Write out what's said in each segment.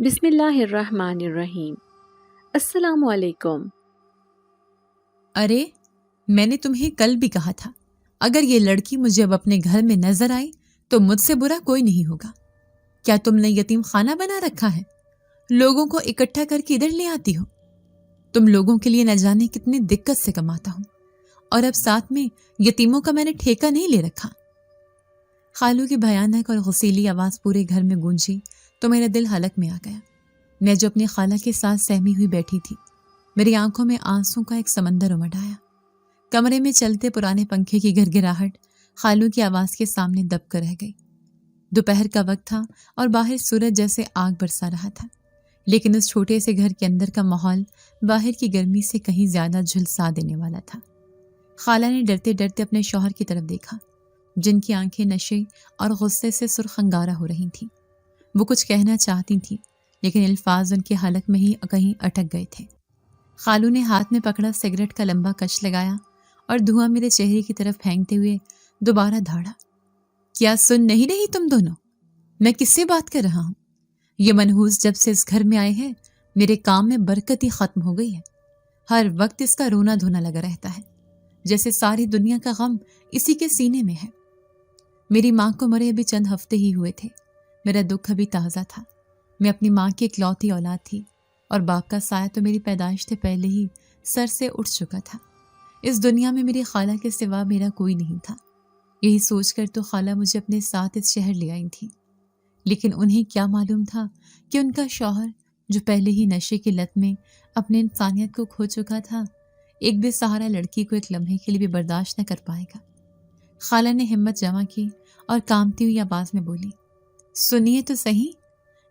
بسم اللہ الرحمن الرحیم۔ السلام علیکم۔ ارے میں نے تمہیں کل بھی کہا تھا، اگر یہ لڑکی مجھے اب اپنے گھر میں نظر آئی تو مجھ سے برا کوئی نہیں ہوگا۔ کیا تم نے یتیم خانہ بنا رکھا ہے؟ لوگوں کو اکٹھا کر کے ادھر لے آتی ہو؟ تم لوگوں کے لیے نہ جانے کتنی دقت سے کماتا ہوں، اور اب ساتھ میں یتیموں کا میں نے ٹھیکہ نہیں لے رکھا۔ خالو کی بھیانک اور غصیلی آواز پورے گھر میں گونجی تو میرا دل حلق میں آ گیا۔ میں جو اپنی خالہ کے ساتھ سہمی ہوئی بیٹھی تھی، میری آنکھوں میں آنسوں کا ایک سمندر امڈ آیا۔ کمرے میں چلتے پرانے پنکھے کی گھرگھراہٹ خالو کی آواز کے سامنے دب کر رہ گئی۔ دوپہر کا وقت تھا اور باہر سورج جیسے آگ برسا رہا تھا، لیکن اس چھوٹے سے گھر کے اندر کا ماحول باہر کی گرمی سے کہیں زیادہ جھلسا دینے والا تھا۔ خالہ نے ڈرتے ڈرتے اپنے شوہر کی طرف دیکھا، جن کی آنکھیں نشے اور غصے سے سرخ انگارہ ہو رہی تھیں۔ وہ کچھ کہنا چاہتی تھیں، لیکن الفاظ ان کے حلق میں ہی کہیں اٹک گئے تھے۔ خالو نے ہاتھ میں پکڑا سگریٹ کا لمبا کش لگایا اور دھواں میرے چہرے کی طرف پھینکتے ہوئے دوبارہ دھاڑا۔ کیا سن نہیں رہی تم دونوں؟ میں کس سے بات کر رہا ہوں؟ یہ منحوس جب سے اس گھر میں آئے ہیں، میرے کام میں برکت ہی ختم ہو گئی ہے۔ ہر وقت اس کا رونا دھونا لگا رہتا ہے، جیسے ساری دنیا کا غم اسی کے سینے میں ہے۔ میری ماں کو مرے ابھی چند ہفتے ہی ہوئے تھے۔ میرا دکھ ابھی تازہ تھا۔ میں اپنی ماں کی اکلوتی اولاد تھی، اور باپ کا سایہ تو میری پیدائش سے پہلے ہی سر سے اٹھ چکا تھا۔ اس دنیا میں میری خالہ کے سوا میرا کوئی نہیں تھا۔ یہی سوچ کر تو خالہ مجھے اپنے ساتھ اس شہر لے آئی تھی، لیکن انہیں کیا معلوم تھا کہ ان کا شوہر، جو پہلے ہی نشے کی لت میں اپنے انسانیت کو کھو چکا تھا، ایک بے سہارا لڑکی کو ایک لمحے کے لیے بھی برداشت نہ کر پائے گا۔ خالہ نے ہمت جمع کی اور کانپتی ہوئی آواز میں بولی، سنیے تو صحیح،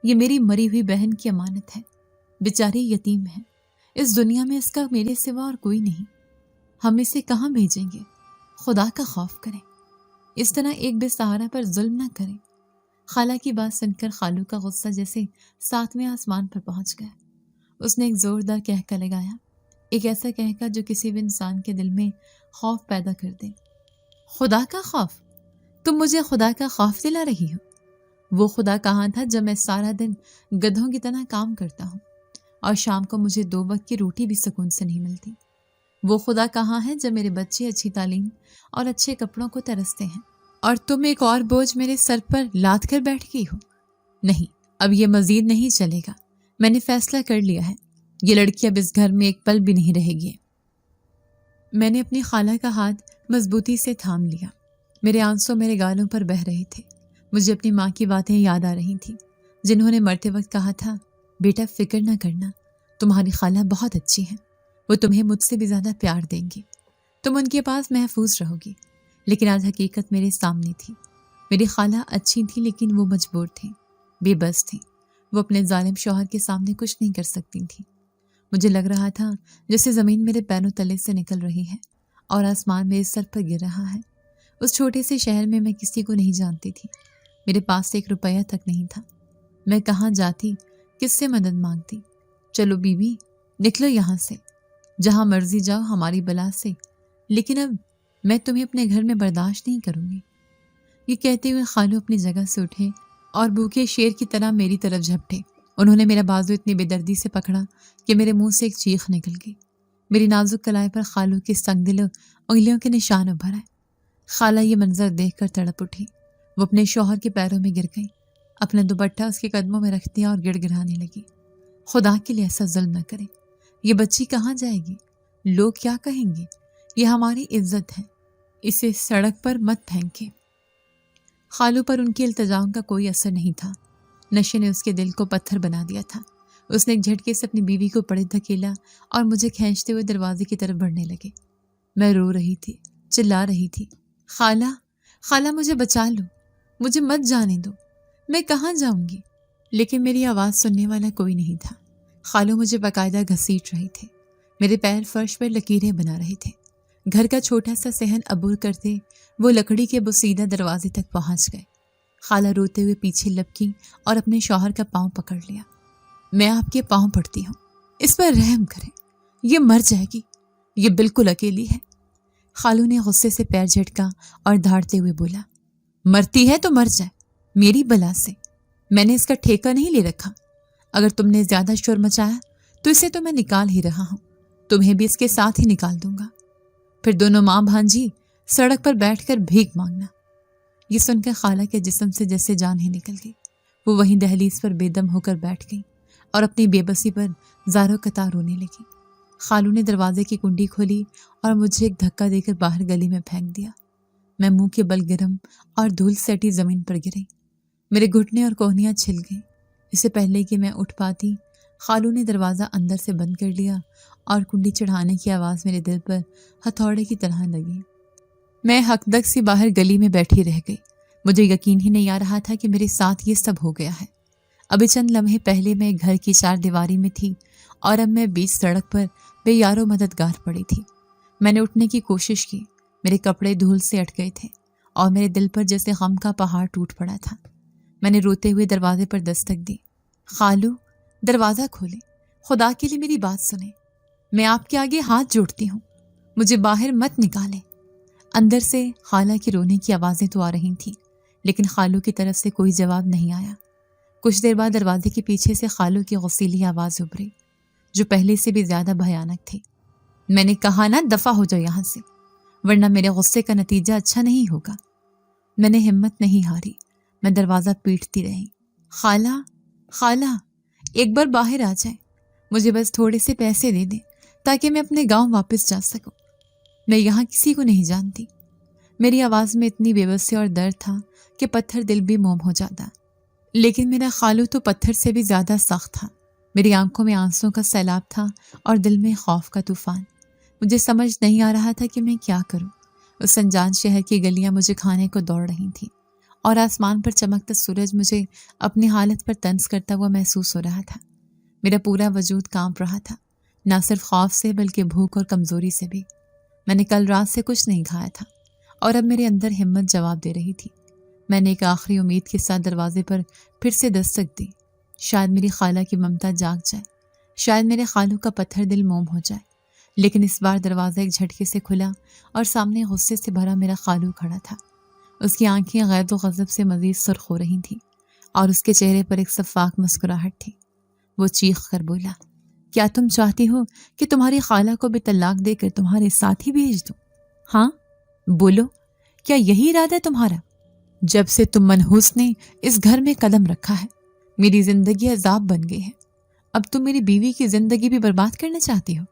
یہ میری مری ہوئی بہن کی امانت ہے۔ بیچاری یتیم ہے، اس دنیا میں اس کا میرے سوا اور کوئی نہیں۔ ہم اسے کہاں بھیجیں گے؟ خدا کا خوف کریں، اس طرح ایک بے سہارا پر ظلم نہ کریں۔ خالہ کی بات سن کر خالو کا غصہ جیسے ساتویں آسمان پر پہنچ گیا۔ اس نے ایک زوردار کہکا لگایا، ایک ایسا کہکا جو کسی بھی انسان کے دل میں خوف پیدا کر دے۔ خدا کا خوف؟ تم مجھے خدا کا خوف دلا رہی ہو؟ وہ خدا کہاں تھا جب میں سارا دن گدھوں کی طرح کام کرتا ہوں اور شام کو مجھے 2 وقت کی روٹی بھی سکون سے نہیں ملتی؟ وہ خدا کہاں ہے جب میرے بچے اچھی تعلیم اور اچھے کپڑوں کو ترستے ہیں، اور تم ایک اور بوجھ میرے سر پر لاد کر بیٹھ گئی ہو؟ نہیں، اب یہ مزید نہیں چلے گا۔ میں نے فیصلہ کر لیا ہے، یہ لڑکی اب اس گھر میں ایک پل بھی نہیں رہے گی۔ میں نے اپنی خالہ کا ہاتھ مضبوطی سے تھام لیا۔ میرے آنسو میرے گالوں پر بہہ رہے تھے۔ مجھے اپنی ماں کی باتیں یاد آ رہی تھیں، جنہوں نے مرتے وقت کہا تھا، بیٹا فکر نہ کرنا، تمہاری خالہ بہت اچھی ہیں، وہ تمہیں مجھ سے بھی زیادہ پیار دیں گی، تم ان کے پاس محفوظ رہو گی۔ لیکن آج حقیقت میرے سامنے تھی۔ میری خالہ اچھی تھی، لیکن وہ مجبور تھیں، بے بس تھیں۔ وہ اپنے ظالم شوہر کے سامنے کچھ نہیں کر سکتی تھیں۔ مجھے لگ رہا تھا جیسے زمین میرے پیروں تلے سے نکل رہی ہے اور آسمان میرے سر پر گر رہا ہے۔ اس چھوٹے سے شہر میں میں کسی کو نہیں جانتی تھی، میرے پاس 1 روپیہ تک نہیں تھا۔ میں کہاں جاتی، کس سے مدد مانگتی؟ چلو بیوی، نکلو یہاں سے، جہاں مرضی جاؤ ہماری بلا سے، لیکن اب میں تمہیں اپنے گھر میں برداشت نہیں کروں گی۔ یہ کہتے ہوئے خالو اپنی جگہ سے اٹھے اور بھوکے شیر کی طرح میری طرف جھپٹے۔ انہوں نے میرا بازو اتنی بے دردی سے پکڑا کہ میرے منہ سے ایک چیخ نکل گئی۔ میری نازک کلائی پر خالو کی سنگ دل انگلیوں کے نشان ابھر آئے۔ خالہ یہ منظر دیکھ کر تڑپ اٹھی۔ وہ اپنے شوہر کے پیروں میں گر گئی، اپنا دوپٹہ اس کے قدموں میں رکھ دیا اور گڑ گڑانے لگی، خدا کے لیے ایسا ظلم نہ کریں، یہ بچی کہاں جائے گی؟ لوگ کیا کہیں گے؟ یہ ہماری عزت ہے، اسے سڑک پر مت پھینکے۔ خالو پر ان کی التجاؤں کا کوئی اثر نہیں تھا۔ نشے نے اس کے دل کو پتھر بنا دیا تھا۔ اس نے ایک جھٹکے سے اپنی بیوی کو پڑے دھکیلا اور مجھے کھینچتے ہوئے دروازے کی طرف بڑھنے لگے۔ میں رو رہی تھی، چلا رہی تھی، خالہ، خالہ مجھے بچا لو، مجھے مت جانے دو، میں کہاں جاؤں گی؟ لیکن میری آواز سننے والا کوئی نہیں تھا۔ خالو مجھے باقاعدہ گھسیٹ رہے تھے، میرے پیر فرش پر لکیریں بنا رہے تھے۔ گھر کا چھوٹا سا صحن عبور کرتے وہ لکڑی کے بوسیدہ دروازے تک پہنچ گئے۔ خالہ روتے ہوئے پیچھے لپکی اور اپنے شوہر کا پاؤں پکڑ لیا۔ میں آپ کے پاؤں پڑتی ہوں، اس پر رحم کریں، یہ مر جائے گی، یہ بالکل اکیلی ہے۔ خالو نے غصے سے پیر جھٹکا اور دھاڑتے ہوئے بولا، مرتی ہے تو مر جائے، میری بلا سے، میں نے اس کا ٹھیکہ نہیں لے رکھا۔ اگر تم نے زیادہ شور مچایا تو اسے تو میں نکال ہی رہا ہوں، تمہیں بھی اس کے ساتھ ہی نکال دوں گا، پھر دونوں ماں بھانجی سڑک پر بیٹھ کر بھیک مانگنا۔ یہ سن کر خالہ کے جسم سے جیسے جان ہی نکل گئی۔ وہ وہیں دہلیز پر بے دم ہو کر بیٹھ گئی اور اپنی بے بسی پر زاروں قطار رونے لگی۔ خالو نے دروازے کی کنڈی کھولی اور مجھے ایک دھکا دے کر باہر گلی میں پھینک دیا۔ میں منہ کے بل گرم اور دھول سٹی زمین پر گری۔ میرے گھٹنے اور کوہنیاں چھل گئیں۔ اس سے پہلے کہ میں اٹھ پاتی، خالو نے دروازہ اندر سے بند کر لیا اور کنڈی چڑھانے کی آواز میرے دل پر ہتھوڑے کی طرح لگی۔ میں حقدق سی باہر گلی میں بیٹھی رہ گئی۔ مجھے یقین ہی نہیں آ رہا تھا کہ میرے ساتھ یہ سب ہو گیا ہے۔ ابھی چند لمحے پہلے میں گھر کی چار دیواری میں تھی اور اب میں بیچ سڑک پر بے یارو مددگار پڑی تھی۔ میں نے اٹھنے کی کوشش کی، میرے کپڑے دھول سے اٹ گئے تھے اور میرے دل پر جیسے غم کا پہاڑ ٹوٹ پڑا تھا۔ میں نے روتے ہوئے دروازے پر دستک دی۔ خالو، دروازہ کھولے، خدا کے لیے میری بات سنیں، میں آپ کے آگے ہاتھ جوڑتی ہوں، مجھے باہر مت نکالیں۔ اندر سے خالہ کی رونے کی آوازیں تو آ رہی تھیں، لیکن خالو کی طرف سے کوئی جواب نہیں آیا۔ کچھ دیر بعد دروازے کے پیچھے سے خالو کی غصیلی آواز ابھری، جو پہلے سے بھی زیادہ بھیانک تھی۔ میں نے کہا نا دفع ہو جاؤ یہاں سے، ورنہ میرے غصے کا نتیجہ اچھا نہیں ہوگا۔ میں نے ہمت نہیں ہاری، میں دروازہ پیٹتی رہی۔ خالہ، خالہ، ایک بار باہر آ جائیں، مجھے بس تھوڑے سے پیسے دے دیں تاکہ میں اپنے گاؤں واپس جا سکوں۔ میں یہاں کسی کو نہیں جانتی۔ میری آواز میں اتنی بے بسی اور درد تھا کہ پتھر دل بھی موم ہو جاتا، لیکن میرا خالو تو پتھر سے بھی زیادہ سخت تھا۔ میری آنکھوں میں آنسوں کا سیلاب تھا اور دل میں خوف کا طوفان۔ مجھے سمجھ نہیں آ رہا تھا کہ میں کیا کروں۔ اس انجان شہر کی گلیاں مجھے کھانے کو دوڑ رہی تھیں اور آسمان پر چمکتا سورج مجھے اپنی حالت پر طنز کرتا ہوا محسوس ہو رہا تھا۔ میرا پورا وجود کانپ رہا تھا، نہ صرف خوف سے بلکہ بھوک اور کمزوری سے بھی۔ میں نے کل رات سے کچھ نہیں کھایا تھا اور اب میرے اندر ہمت جواب دے رہی تھی۔ میں نے ایک آخری امید کے ساتھ دروازے پر پھر سے دستک دی۔ شاید میری خالہ کی ممتا جاگ جائے، شاید میرے خالو کا پتھر دل موم ہو جائے۔ لیکن اس بار دروازہ ایک جھٹکے سے کھلا اور سامنے غصے سے بھرا میرا خالو کھڑا تھا۔ اس کی آنکھیں غیظ و غضب سے مزید سرخ ہو رہی تھیں اور اس کے چہرے پر ایک شفاف مسکراہٹ تھی۔ وہ چیخ کر بولا، کیا تم چاہتی ہو کہ تمہاری خالہ کو بھی طلاق دے کر تمہارے ساتھ ہی بھیج دوں؟ ہاں بولو، کیا یہی ارادہ ہے تمہارا؟ جب سے تم منحوس نے اس گھر میں قدم رکھا ہے، میری زندگی عذاب بن گئی ہے۔ اب تم میری بیوی کی زندگی بھی برباد کرنا چاہتی ہو؟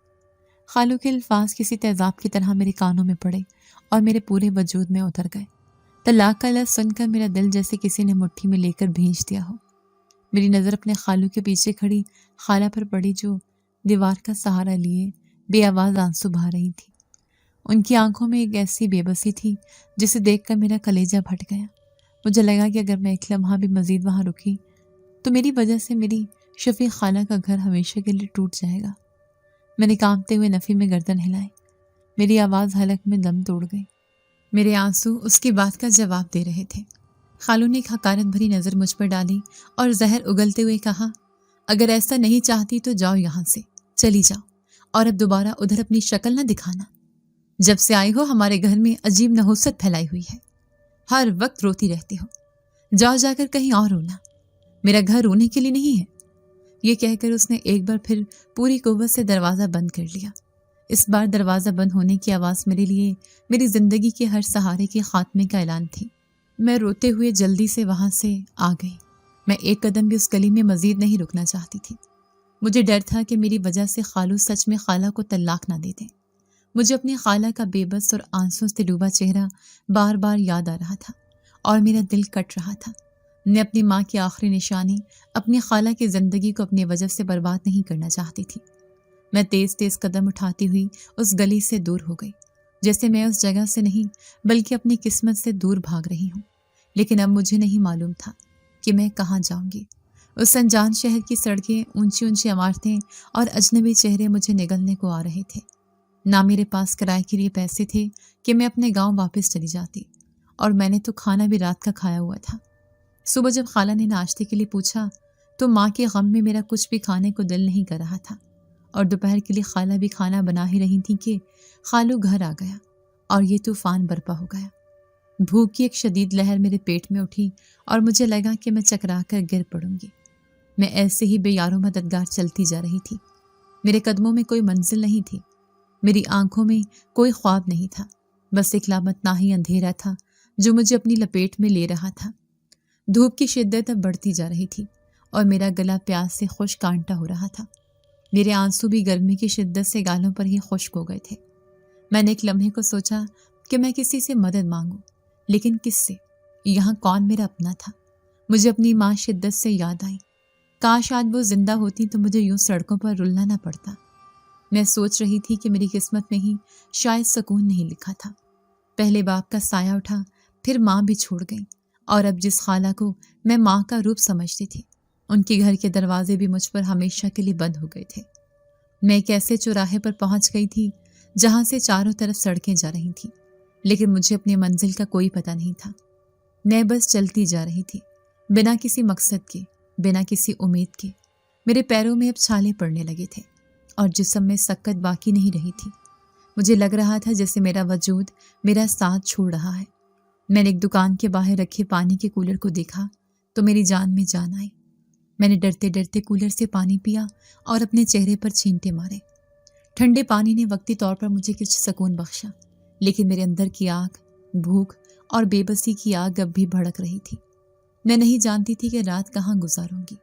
خالو کے الفاظ کسی تیزاب کی طرح میرے کانوں میں پڑے اور میرے پورے وجود میں اتر گئے۔ طلاق کا لفظ سن کر میرا دل جیسے کسی نے مٹھی میں لے کر بھیج دیا ہو۔ میری نظر اپنے خالو کے پیچھے کھڑی خالہ پر پڑی، جو دیوار کا سہارا لیے بے آواز آنسو بہا رہی تھی۔ ان کی آنکھوں میں ایک ایسی بے بسی تھی جسے دیکھ کر میرا کلیجہ پھٹ گیا۔ مجھے لگا کہ اگر میں ایک لمحہ بھی مزید وہاں رکی تو میری وجہ سے میری شفیق خالہ کا گھر ہمیشہ کے لیے ٹوٹ جائے گا۔ میں نے کانپتے ہوئے نفی میں گردن ہلائی۔ میری آواز حلق میں دم توڑ گئی۔ میرے آنسو اس کی بات کا جواب دے رہے تھے۔ خالو نے ایک حقارت بھری نظر مجھ پر ڈالی اور زہر اگلتے ہوئے کہا، اگر ایسا نہیں چاہتی تو جاؤ یہاں سے، چلی جاؤ، اور اب دوبارہ ادھر اپنی شکل نہ دکھانا۔ جب سے آئی ہو ہمارے گھر میں عجیب نحوست پھیلائی ہوئی ہے، ہر وقت روتی رہتی ہو۔ جاؤ جا کر کہیں اور رونا، میرا گھر رونے کے لیے نہیں ہے۔ یہ کہہ کر اس نے ایک بار پھر پوری قوت سے دروازہ بند کر لیا۔ اس بار دروازہ بند ہونے کی آواز میرے لیے میری زندگی کے ہر سہارے کے خاتمے کا اعلان تھی۔ میں روتے ہوئے جلدی سے وہاں سے آ گئی۔ میں ایک قدم بھی اس گلی میں مزید نہیں رکنا چاہتی تھی۔ مجھے ڈر تھا کہ میری وجہ سے خالو سچ میں خالہ کو طلاق نہ دے دیں۔ مجھے اپنی خالہ کا بے بس اور آنسوں سے ڈوبا چہرہ بار بار یاد آ رہا تھا اور میرا دل کٹ رہا تھا۔ میں اپنی ماں کی آخری نشانی، اپنی خالہ کی زندگی کو اپنی وجہ سے برباد نہیں کرنا چاہتی تھی۔ میں تیز تیز قدم اٹھاتی ہوئی اس گلی سے دور ہو گئی، جیسے میں اس جگہ سے نہیں بلکہ اپنی قسمت سے دور بھاگ رہی ہوں۔ لیکن اب مجھے نہیں معلوم تھا کہ میں کہاں جاؤں گی۔ اس انجان شہر کی سڑکیں، اونچی اونچی عمارتیں اور اجنبی چہرے مجھے نگلنے کو آ رہے تھے۔ نہ میرے پاس کرائے کے لیے پیسے تھے کہ میں اپنے گاؤں واپس چلی جاتی، اور میں نے تو کھانا بھی رات کا کھایا ہوا تھا۔ صبح جب خالہ نے ناشتے کے لیے پوچھا تو ماں کے غم میں میرا کچھ بھی کھانے کو دل نہیں کر رہا تھا، اور دوپہر کے لیے خالہ بھی کھانا بنا ہی رہی تھی کہ خالو گھر آ گیا اور یہ طوفان برپا ہو گیا۔ بھوک کی ایک شدید لہر میرے پیٹ میں اٹھی اور مجھے لگا کہ میں چکرا کر گر پڑوں گی۔ میں ایسے ہی بے یارو مددگار چلتی جا رہی تھی۔ میرے قدموں میں کوئی منزل نہیں تھی، میری آنکھوں میں کوئی خواب نہیں تھا، بس ایک لامتناہی اندھیرا تھا جو مجھے اپنی لپیٹ میں لے رہا تھا۔ دھوپ کی شدت اب بڑھتی جا رہی تھی اور میرا گلا پیاس سے خشک کانٹا ہو رہا تھا۔ میرے آنسو بھی گرمی کی شدت سے گالوں پر ہی خشک ہو گئے تھے۔ میں نے ایک لمحے کو سوچا کہ میں کسی سے مدد مانگوں، لیکن کس سے؟ یہاں کون میرا اپنا تھا؟ مجھے اپنی ماں شدت سے یاد آئی۔ کاش آج وہ زندہ ہوتی تو مجھے یوں سڑکوں پر رلنا نہ پڑتا۔ میں سوچ رہی تھی کہ میری قسمت میں ہی شاید سکون نہیں لکھا تھا۔ پہلے باپ کا سایہ اٹھا، پھر ماں بھی چھوڑ گئی، اور اب جس خالہ کو میں ماں کا روپ سمجھتی تھی، ان کے گھر کے دروازے بھی مجھ پر ہمیشہ کے لیے بند ہو گئے تھے۔ میں ایک ایسے چوراہے پر پہنچ گئی تھی جہاں سے چاروں طرف سڑکیں جا رہی تھیں، لیکن مجھے اپنی منزل کا کوئی پتہ نہیں تھا۔ میں بس چلتی جا رہی تھی، بنا کسی مقصد کے، بنا کسی امید کے۔ میرے پیروں میں اب چھالے پڑنے لگے تھے اور جسم میں سکت باقی نہیں رہی تھی۔ مجھے لگ رہا تھا جیسے میرا وجود میرا ساتھ چھوڑ رہا ہے۔ میں نے ایک دکان کے باہر رکھے پانی کے کولر کو دیکھا تو میری جان میں جان آئی۔ میں نے ڈرتے ڈرتے کولر سے پانی پیا اور اپنے چہرے پر چھینٹے مارے۔ ٹھنڈے پانی نے وقتی طور پر مجھے کچھ سکون بخشا، لیکن میرے اندر کی آگ، بھوک اور بے بسی کی آگ اب بھی بھڑک رہی تھی۔ میں نہیں جانتی تھی کہ رات کہاں گزاروں گی،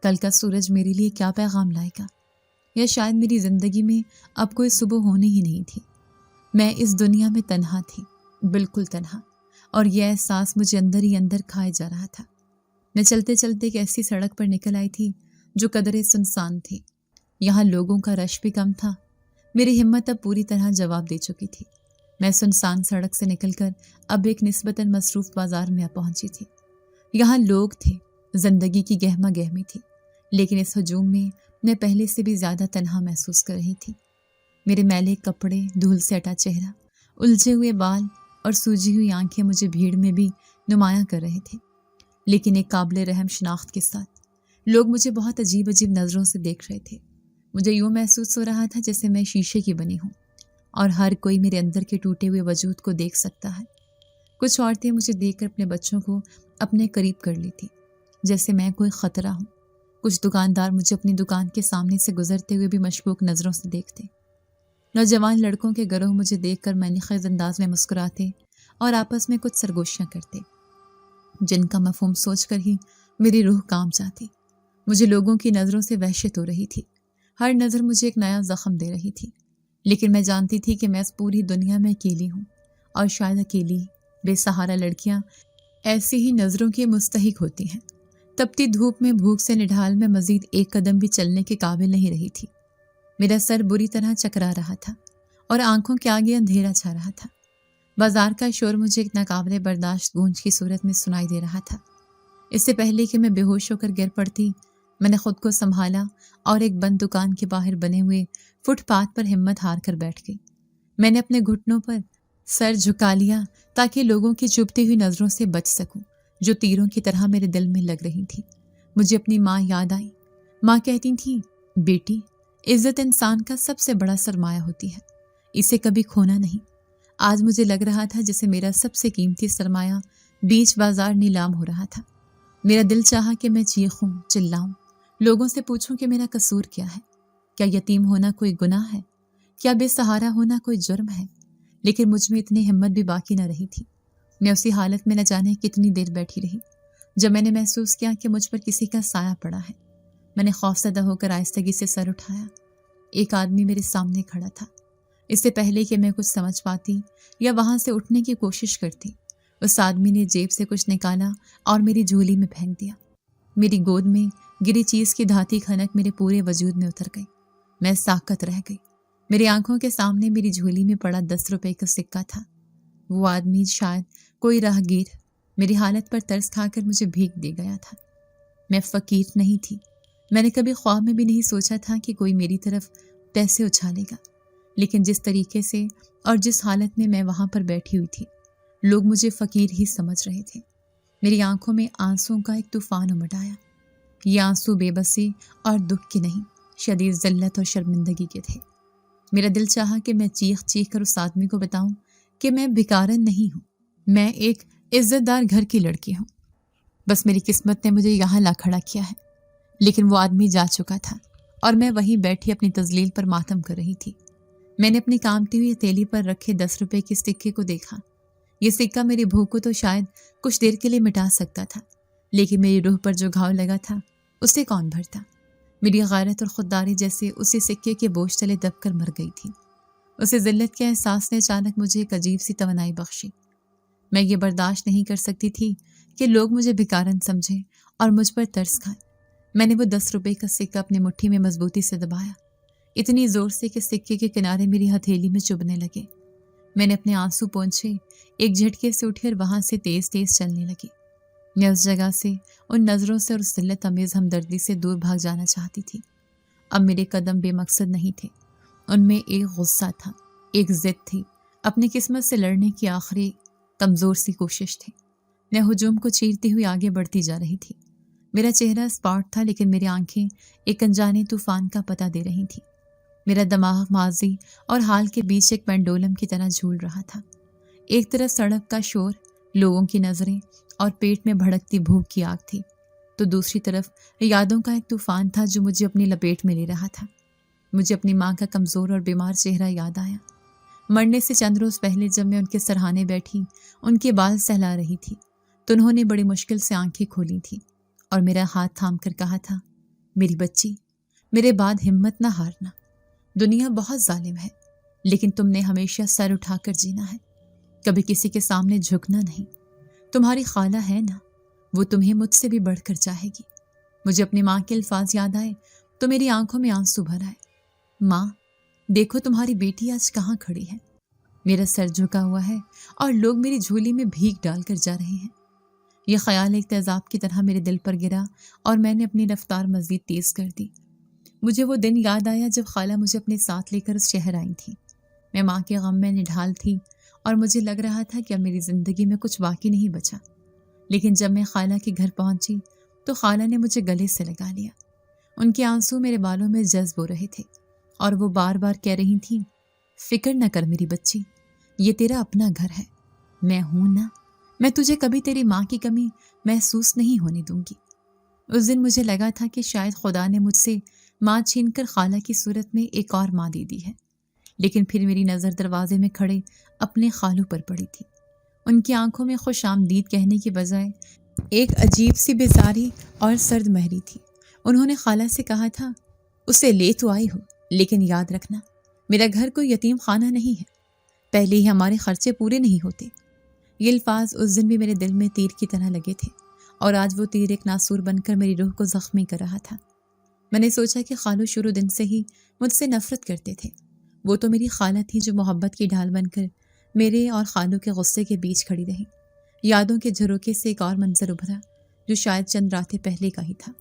کل کا سورج میرے لیے کیا پیغام لائے گا، یا شاید میری زندگی میں اب کوئی صبح ہونی ہی نہیں تھی۔ میں اس دنیا میں تنہا تھی، بالکل تنہا، اور یہ احساس مجھے اندر ہی اندر کھائے جا رہا تھا۔ میں چلتے چلتے ایک ایسی سڑک پر نکل آئی تھی جو قدرے سنسان تھی۔ یہاں لوگوں کا رش بھی کم تھا۔ میری ہمت اب پوری طرح جواب دے چکی تھی۔ میں سنسان سڑک سے نکل کر اب ایک نسبتاً مصروف بازار میں پہنچی تھی۔ یہاں لوگ تھے، زندگی کی گہما گہمی تھی، لیکن اس ہجوم میں پہلے سے بھی زیادہ تنہا محسوس کر رہی تھی۔ میرے میلے کپڑے، دھول سے اٹا چہرہ، الجھے ہوئے بال اور سوجی ہوئی آنکھیں مجھے بھیڑ میں بھی نمایاں کر رہے تھے، لیکن ایک قابل رحم شناخت کے ساتھ۔ لوگ مجھے بہت عجیب عجیب نظروں سے دیکھ رہے تھے۔ مجھے یوں محسوس ہو رہا تھا جیسے میں شیشے کی بنی ہوں اور ہر کوئی میرے اندر کے ٹوٹے ہوئے وجود کو دیکھ سکتا ہے۔ کچھ عورتیں مجھے دیکھ کر اپنے بچوں کو اپنے قریب کر لی تھی، جیسے میں کوئی خطرہ ہوں۔ کچھ دکاندار مجھے اپنی دکان کے سامنے سے گزرتے ہوئے بھی مشکوک نظروں سے دیکھتے۔ نوجوان لڑکوں کے گروہ مجھے دیکھ کر منخز انداز میں مسکراتے اور آپس میں کچھ سرگوشیاں کرتے، جن کا مفہوم سوچ کر ہی میری روح کانپ جاتی۔ مجھے لوگوں کی نظروں سے وحشت ہو رہی تھی، ہر نظر مجھے ایک نیا زخم دے رہی تھی، لیکن میں جانتی تھی کہ میں اس پوری دنیا میں اکیلی ہوں، اور شاید اکیلی بے سہارا لڑکیاں ایسی ہی نظروں کی مستحق ہوتی ہیں۔ تپتی دھوپ میں بھوک سے نڈھال میں مزید ایک قدم بھی چلنے کے قابل نہیں رہی تھی۔ میرا سر بری طرح چکرا رہا تھا اور آنکھوں کے آگے اندھیرا چھا رہا تھا۔ بازار کا شور مجھے ایک ناقابل برداشت گونج کی صورت میں سنائی دے رہا تھا۔ اس سے پہلے کہ میں بے ہوش ہو کر گر پڑتی، میں نے خود کو سنبھالا اور ایک بند دکان کے باہر بنے ہوئے فٹ پاتھ پر ہمت ہار کر بیٹھ گئی۔ میں نے اپنے گھٹنوں پر سر جھکا لیا تاکہ لوگوں کی چبھتی ہوئی نظروں سے بچ سکوں جو تیروں کی طرح میرے دل میں لگ رہی تھی۔ مجھے اپنی ماں یاد آئی۔ ماں کہتی تھی، بیٹی، عزت انسان کا سب سے بڑا سرمایہ ہوتی ہے، اسے کبھی کھونا نہیں۔ آج مجھے لگ رہا تھا جیسے میرا سب سے قیمتی سرمایہ بیچ بازار نیلام ہو رہا تھا۔ میرا دل چاہا کہ میں چیخوں، چلاؤں، لوگوں سے پوچھوں کہ میرا قصور کیا ہے، کیا یتیم ہونا کوئی گناہ ہے، کیا بے سہارا ہونا کوئی جرم ہے، لیکن مجھ میں اتنی ہمت بھی باقی نہ رہی تھی۔ میں اسی حالت میں نہ جانے کتنی دیر بیٹھی رہی، جب میں نے محسوس کیا کہ مجھ پر کسی کا سایہ پڑا ہے۔ میں نے خوفزدہ ہو کر آہستگی سے سر اٹھایا۔ ایک آدمی میرے سامنے کھڑا تھا۔ اس سے پہلے کہ میں کچھ سمجھ پاتی یا وہاں سے اٹھنے کی کوشش کرتی، اس آدمی نے جیب سے کچھ نکالا اور میری جھولی میں پھینک دیا۔ میری گود میں گری چیز کی دھاتی کھنک میرے پورے وجود میں اتر گئی۔ میں ساکت رہ گئی۔ میری آنکھوں کے سامنے میری جھولی میں پڑا 10 روپے کا سکہ تھا۔ وہ آدمی شاید کوئی راہگیر میری حالت پر ترس کھا کر مجھے بھیک دے گیا تھا۔ میں فقیر نہیں تھی۔ میں نے کبھی خواب میں بھی نہیں سوچا تھا کہ کوئی میری طرف پیسے اچھالے گا، لیکن جس طریقے سے اور جس حالت میں وہاں پر بیٹھی ہوئی تھی، لوگ مجھے فقیر ہی سمجھ رہے تھے۔ میری آنکھوں میں آنسوں کا ایک طوفان امڈ آیا۔ یہ آنسو بے بسی اور دکھ کے نہیں، شدید ذلت اور شرمندگی کے تھے۔ میرا دل چاہا کہ میں چیخ چیخ کر اس آدمی کو بتاؤں کہ میں بھکارن نہیں ہوں، میں ایک عزت دار گھر کی لڑکی ہوں، بس میری قسمت نے مجھے یہاں لا کھڑا کیا ہے۔ لیکن وہ آدمی جا چکا تھا اور میں وہیں بیٹھی اپنی تذلیل پر ماتم کر رہی تھی۔ میں نے اپنی کامتی ہوئی ہتھیلی پر رکھے 10 روپے کے سکے کو دیکھا۔ یہ سکہ میری بھوک کو تو شاید کچھ دیر کے لیے مٹا سکتا تھا، لیکن میری روح پر جو گھاؤ لگا تھا اسے کون بھرتا؟ میری غیرت اور خودداری جیسے اسی سکے کے بوجھ تلے دب کر مر گئی تھی۔ اسے ذلت کے احساس نے اچانک مجھے ایک عجیب سی توانائی بخشی۔ میں یہ برداشت نہیں کر سکتی تھی کہ لوگ مجھے بھکارن سمجھیں اور مجھ پر ترس کھائیں۔ میں نے وہ 10 روپے کا سکہ اپنی مٹھی میں مضبوطی سے دبایا، اتنی زور سے کہ سکے کے کنارے میری ہتھیلی میں چبھنے لگے۔ میں نے اپنے آنسو پونچھے، ایک جھٹکے سے اٹھی اور وہاں سے تیز تیز چلنے لگی۔ میں اس جگہ سے، ان نظروں سے اور اس ذلت امیز ہمدردی سے دور بھاگ جانا چاہتی تھی۔ اب میرے قدم بے مقصد نہیں تھے، ان میں ایک غصہ تھا، ایک ضد تھی، اپنی قسمت سے لڑنے کی آخری کمزور سی کوشش تھی۔ میں ہجوم کو چیرتی ہوئی آگے بڑھتی جا رہی تھی۔ میرا چہرہ اسپاٹ تھا، لیکن میری آنکھیں ایک انجانے طوفان کا پتہ دے رہی تھیں۔ میرا دماغ ماضی اور حال کے بیچ ایک پینڈولم کی طرح جھول رہا تھا۔ ایک طرف سڑک کا شور، لوگوں کی نظریں اور پیٹ میں بھڑکتی بھوک کی آگ تھی، تو دوسری طرف یادوں کا ایک طوفان تھا جو مجھے اپنی لپیٹ میں لے رہا تھا۔ مجھے اپنی ماں کا کمزور اور بیمار چہرہ یاد آیا، مرنے سے چند روز پہلے جب میں ان کے سرہانے بیٹھی ان کے بال سہلا رہی تھی تو انہوں نے بڑی مشکل سے آنکھیں کھولی تھیں اور میرا ہاتھ تھام کر کہا تھا، میری بچی، میرے بعد ہمت نہ ہارنا، دنیا بہت ظالم ہے، لیکن تم نے ہمیشہ سر اٹھا کر جینا ہے، کبھی کسی کے سامنے جھکنا نہیں۔ تمہاری خالہ ہے نا، وہ تمہیں مجھ سے بھی بڑھ کر چاہے گی۔ مجھے اپنی ماں کے الفاظ یاد آئے تو میری آنکھوں میں آنسو بھر آئے۔ ماں، دیکھو تمہاری بیٹی آج کہاں کھڑی ہے، میرا سر جھکا ہوا ہے اور لوگ میری جھولی میں بھیگ ڈال کر جا رہے ہیں۔ یہ خیال ایک تیزاب کی طرح میرے دل پر گرا اور میں نے اپنی رفتار مزید تیز کر دی۔ مجھے وہ دن یاد آیا جب خالہ مجھے اپنے ساتھ لے کر اس شہر آئی تھی۔ میں ماں کے غم میں نڈھال تھی اور مجھے لگ رہا تھا کہ اب میری زندگی میں کچھ باقی نہیں بچا۔ لیکن جب میں خالہ کے گھر پہنچی تو خالہ نے مجھے گلے سے لگا لیا۔ ان کے آنسو میرے بالوں میں جذب ہو رہے تھے اور وہ بار بار کہہ رہی تھیں، فکر نہ کر میری بچی، یہ تیرا اپنا گھر ہے، میں ہوں نا، میں تجھے کبھی تیری ماں کی کمی محسوس نہیں ہونے دوں گی۔ اس دن مجھے لگا تھا کہ شاید خدا نے مجھ سے ماں چھین کر خالہ کی صورت میں ایک اور ماں دے دی ہے، لیکن پھر میری نظر دروازے میں کھڑے اپنے خالو پر پڑی تھی۔ ان کی آنکھوں میں خوش آمدید کہنے کی بجائے ایک عجیب سی بیزاری اور سرد مہری تھی۔ انہوں نے خالہ سے کہا تھا، اسے لے تو آئی ہو، لیکن یاد رکھنا میرا گھر کوئی یتیم خانہ نہیں ہے، پہلے ہی ہمارے خرچے پورے نہیں ہوتے۔ یہ الفاظ اس دن بھی میرے دل میں تیر کی طرح لگے تھے اور آج وہ تیر ایک ناسور بن کر میری روح کو زخمی کر رہا تھا۔ میں نے سوچا کہ خالو شروع دن سے ہی مجھ سے نفرت کرتے تھے۔ وہ تو میری خالہ تھی جو محبت کی ڈھال بن کر میرے اور خالو کے غصے کے بیچ کھڑی رہی۔ یادوں کے جھروکے سے ایک اور منظر ابھرا جو شاید چند راتیں پہلے کا ہی تھا۔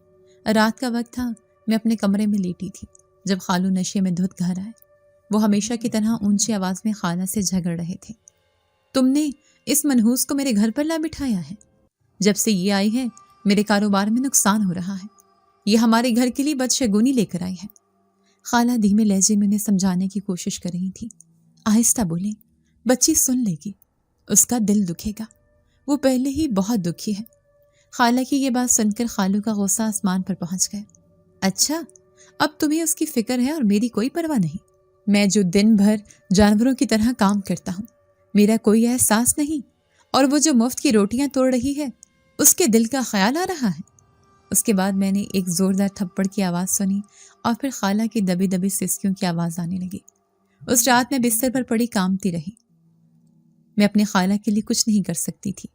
رات کا وقت تھا، میں اپنے کمرے میں لیٹی تھی جب خالو نشے میں دھت گھر آئے۔ وہ ہمیشہ کی طرح اونچی آواز میں خالہ سے جھگڑ رہے تھے، تم نے اس منحوس کو میرے گھر پر لا بٹھایا ہے، جب سے یہ آئی ہے میرے کاروبار میں نقصان ہو رہا ہے، یہ ہمارے گھر کے لیے بدشگونی لے کر آئی ہے۔ خالہ دھیمے لہجے میں انہیں سمجھانے کی کوشش کر رہی تھی، آہستہ بولیں، بچی سن لے گی، اس کا دل دکھے گا، وہ پہلے ہی بہت دکھی ہے۔ خالہ کی یہ بات سن کر خالو کا غصہ آسمان پر پہنچ گیا۔ اچھا، اب تمہیں اس کی فکر ہے اور میری کوئی پرواہ نہیں؟ میں جو دن بھر جانوروں کی طرح کام کرتا ہوں، میرا کوئی احساس نہیں، اور وہ جو مفت کی روٹیاں توڑ رہی ہے اس کے دل کا خیال آ رہا ہے؟ اس کے بعد میں نے ایک زوردار تھپڑ کی آواز سنی اور پھر خالہ کی دبی دبی سسکیوں کی آواز آنے لگی۔ اس رات میں بستر پر پڑی کامتی رہی۔ میں اپنے خالہ کے لیے کچھ نہیں کر سکتی تھی۔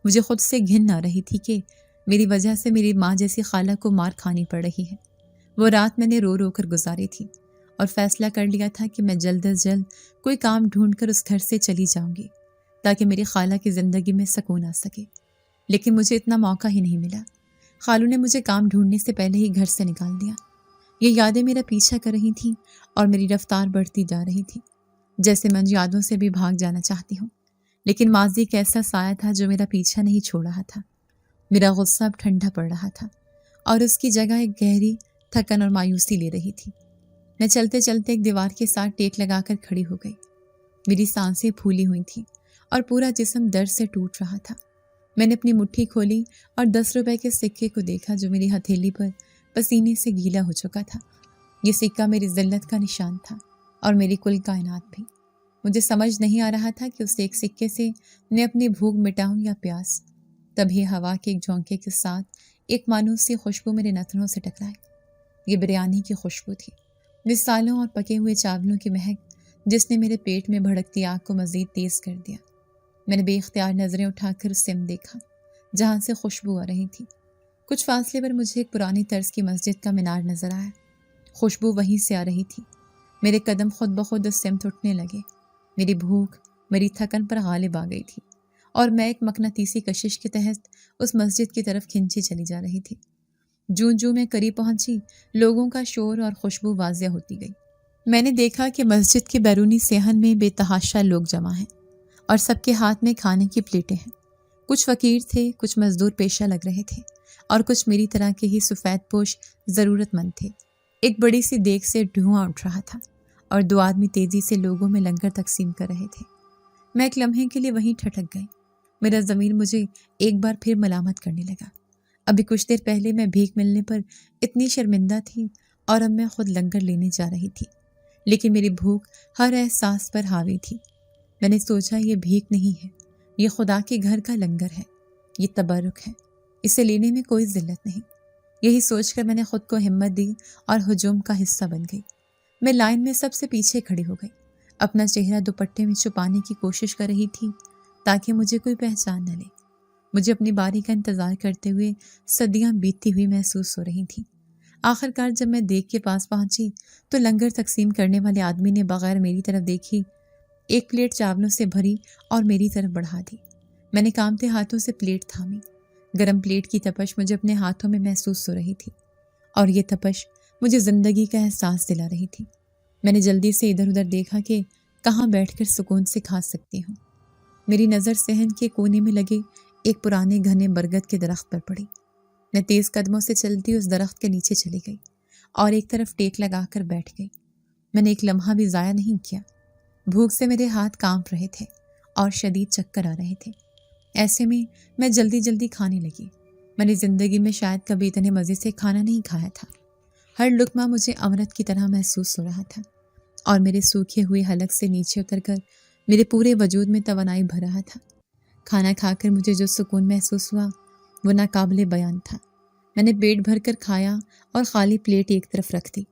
مجھے خود سے گھن آ رہی تھی کہ میری وجہ سے میری ماں جیسی خالہ کو مار کھانی پڑ رہی ہے۔ وہ رات میں نے رو رو کر گزاری تھی اور فیصلہ کر لیا تھا کہ میں جلد از جلد کوئی کام ڈھونڈ کر اس گھر سے چلی جاؤں گی تاکہ میری خالہ کی زندگی میں سکون آ سکے، لیکن مجھے اتنا موقع ہی نہیں ملا۔ خالو نے مجھے کام ڈھونڈنے سے پہلے ہی گھر سے نکال دیا۔ یہ یادیں میرا پیچھا کر رہی تھیں اور میری رفتار بڑھتی جا رہی تھی، جیسے میں یادوں سے بھی بھاگ جانا چاہتی ہوں، لیکن ماضی ایک ایسا سایہ تھا جو میرا پیچھا نہیں چھوڑ رہا تھا۔ میرا غصہ اب ٹھنڈا پڑ رہا تھا اور اس کی جگہ ایک گہری تھکن اور مایوسی لے رہی تھی۔ میں چلتے چلتے ایک دیوار کے ساتھ ٹیک لگا کر کھڑی ہو گئی۔ میری سانسیں پھولی ہوئی تھیں اور پورا جسم درد سے ٹوٹ رہا تھا۔ میں نے اپنی مٹھی کھولی اور 10 روپے کے سکے کو دیکھا جو میری ہتھیلی پر پسینے سے گیلا ہو چکا تھا۔ یہ سکہ میری ذلت کا نشان تھا اور میری کل کائنات بھی۔ مجھے سمجھ نہیں آ رہا تھا کہ اس ایک سکے سے میں اپنی بھوک مٹاؤں یا پیاس۔ تبھی ہوا کے ایک جھونکے کے ساتھ ایک مانوس سی خوشبو میرے نتنوں سے ٹکرائی۔ یہ بریانی کی خوشبو تھی، مثالوں اور پکے ہوئے چاولوں کی مہک جس نے میرے پیٹ میں بھڑکتی آگ کو مزید تیز کر دیا۔ میں نے بے اختیار نظریں اٹھا کر اس سمت دیکھا جہاں سے خوشبو آ رہی تھی۔ کچھ فاصلے پر مجھے ایک پرانی طرز کی مسجد کا مینار نظر آیا۔ خوشبو وہیں سے آ رہی تھی۔ میرے قدم خود بخود اس سمت اٹھنے لگے۔ میری بھوک میری تھکن پر غالب آ گئی تھی اور میں ایک مقناطیسی کشش کے تحت اس مسجد کی طرف کھنچی چلی جا رہی تھی۔ جوں جوں میں قریب پہنچی، لوگوں کا شور اور خوشبو واضح ہوتی گئی۔ میں نے دیکھا کہ مسجد کے بیرونی صحن میں بے تحاشا لوگ جمع ہیں اور سب کے ہاتھ میں کھانے کی پلیٹیں ہیں۔ کچھ فقیر تھے، کچھ مزدور پیشہ لگ رہے تھے اور کچھ میری طرح کے ہی سفید پوش ضرورت مند تھے۔ ایک بڑی سی دیگ سے دھواں اٹھ رہا تھا اور دو آدمی تیزی سے لوگوں میں لنگر تقسیم کر رہے تھے۔ میں ایک لمحے کے لیے وہیں ٹھٹک گئی۔ میرا ضمیر مجھے ایک بار پھر ملامت کرنے لگا۔ ابھی کچھ دیر پہلے میں بھیک ملنے پر اتنی شرمندہ تھی اور اب میں خود لنگر لینے جا رہی تھی، لیکن میری بھوک ہر احساس پر حاوی تھی۔ میں نے سوچا یہ بھیک نہیں ہے، یہ خدا کے گھر کا لنگر ہے، یہ تبرک ہے، اسے لینے میں کوئی ذلت نہیں۔ یہی سوچ کر میں نے خود کو ہمت دی اور ہجوم کا حصہ بن گئی۔ میں لائن میں سب سے پیچھے کھڑی ہو گئی، اپنا چہرہ دوپٹے میں چھپانے کی کوشش کر رہی تھی تاکہ مجھے کوئی پہچان نہ لے۔ مجھے اپنی باری کا انتظار کرتے ہوئے صدیاں بیتتی ہوئی محسوس ہو رہی تھیں۔ آخر کار جب میں دیگ کے پاس پہنچی تو لنگر تقسیم کرنے والے آدمی نے بغیر میری طرف دیکھی ایک پلیٹ چاولوں سے بھری اور میری طرف بڑھا دی۔ میں نے کانپتے ہاتھوں سے پلیٹ تھامی۔ گرم پلیٹ کی تپش مجھے اپنے ہاتھوں میں محسوس ہو رہی تھی اور یہ تپش مجھے زندگی کا احساس دلا رہی تھی۔ میں نے جلدی سے ادھر ادھر دیکھا کہ کہاں بیٹھ کر سکون سے کھا سکتی ہوں۔ میری نظر صحن کے کونے میں لگے ایک پرانے گھنے برگد کے درخت پر پڑی۔ میں تیز قدموں سے چلتی اس درخت کے نیچے چلی گئی اور ایک طرف ٹیک لگا کر بیٹھ گئی۔ میں نے ایک لمحہ بھی ضائع نہیں کیا۔ بھوک سے میرے ہاتھ کانپ رہے تھے اور شدید چکر آ رہے تھے۔ ایسے میں جلدی جلدی کھانے لگی۔ میں نے زندگی میں شاید کبھی اتنے مزے سے کھانا نہیں کھایا تھا۔ ہر لقمہ مجھے امرت کی طرح محسوس ہو رہا تھا اور میرے سوکھے ہوئے حلق سے نیچے اتر کر میرے پورے وجود میں توانائی بھر رہا تھا۔ کھانا کھا کر مجھے جو سکون محسوس ہوا وہ ناقابل بیان تھا۔ میں نے پیٹ بھر کر کھایا اور خالی پلیٹ ایک طرف رکھ دی۔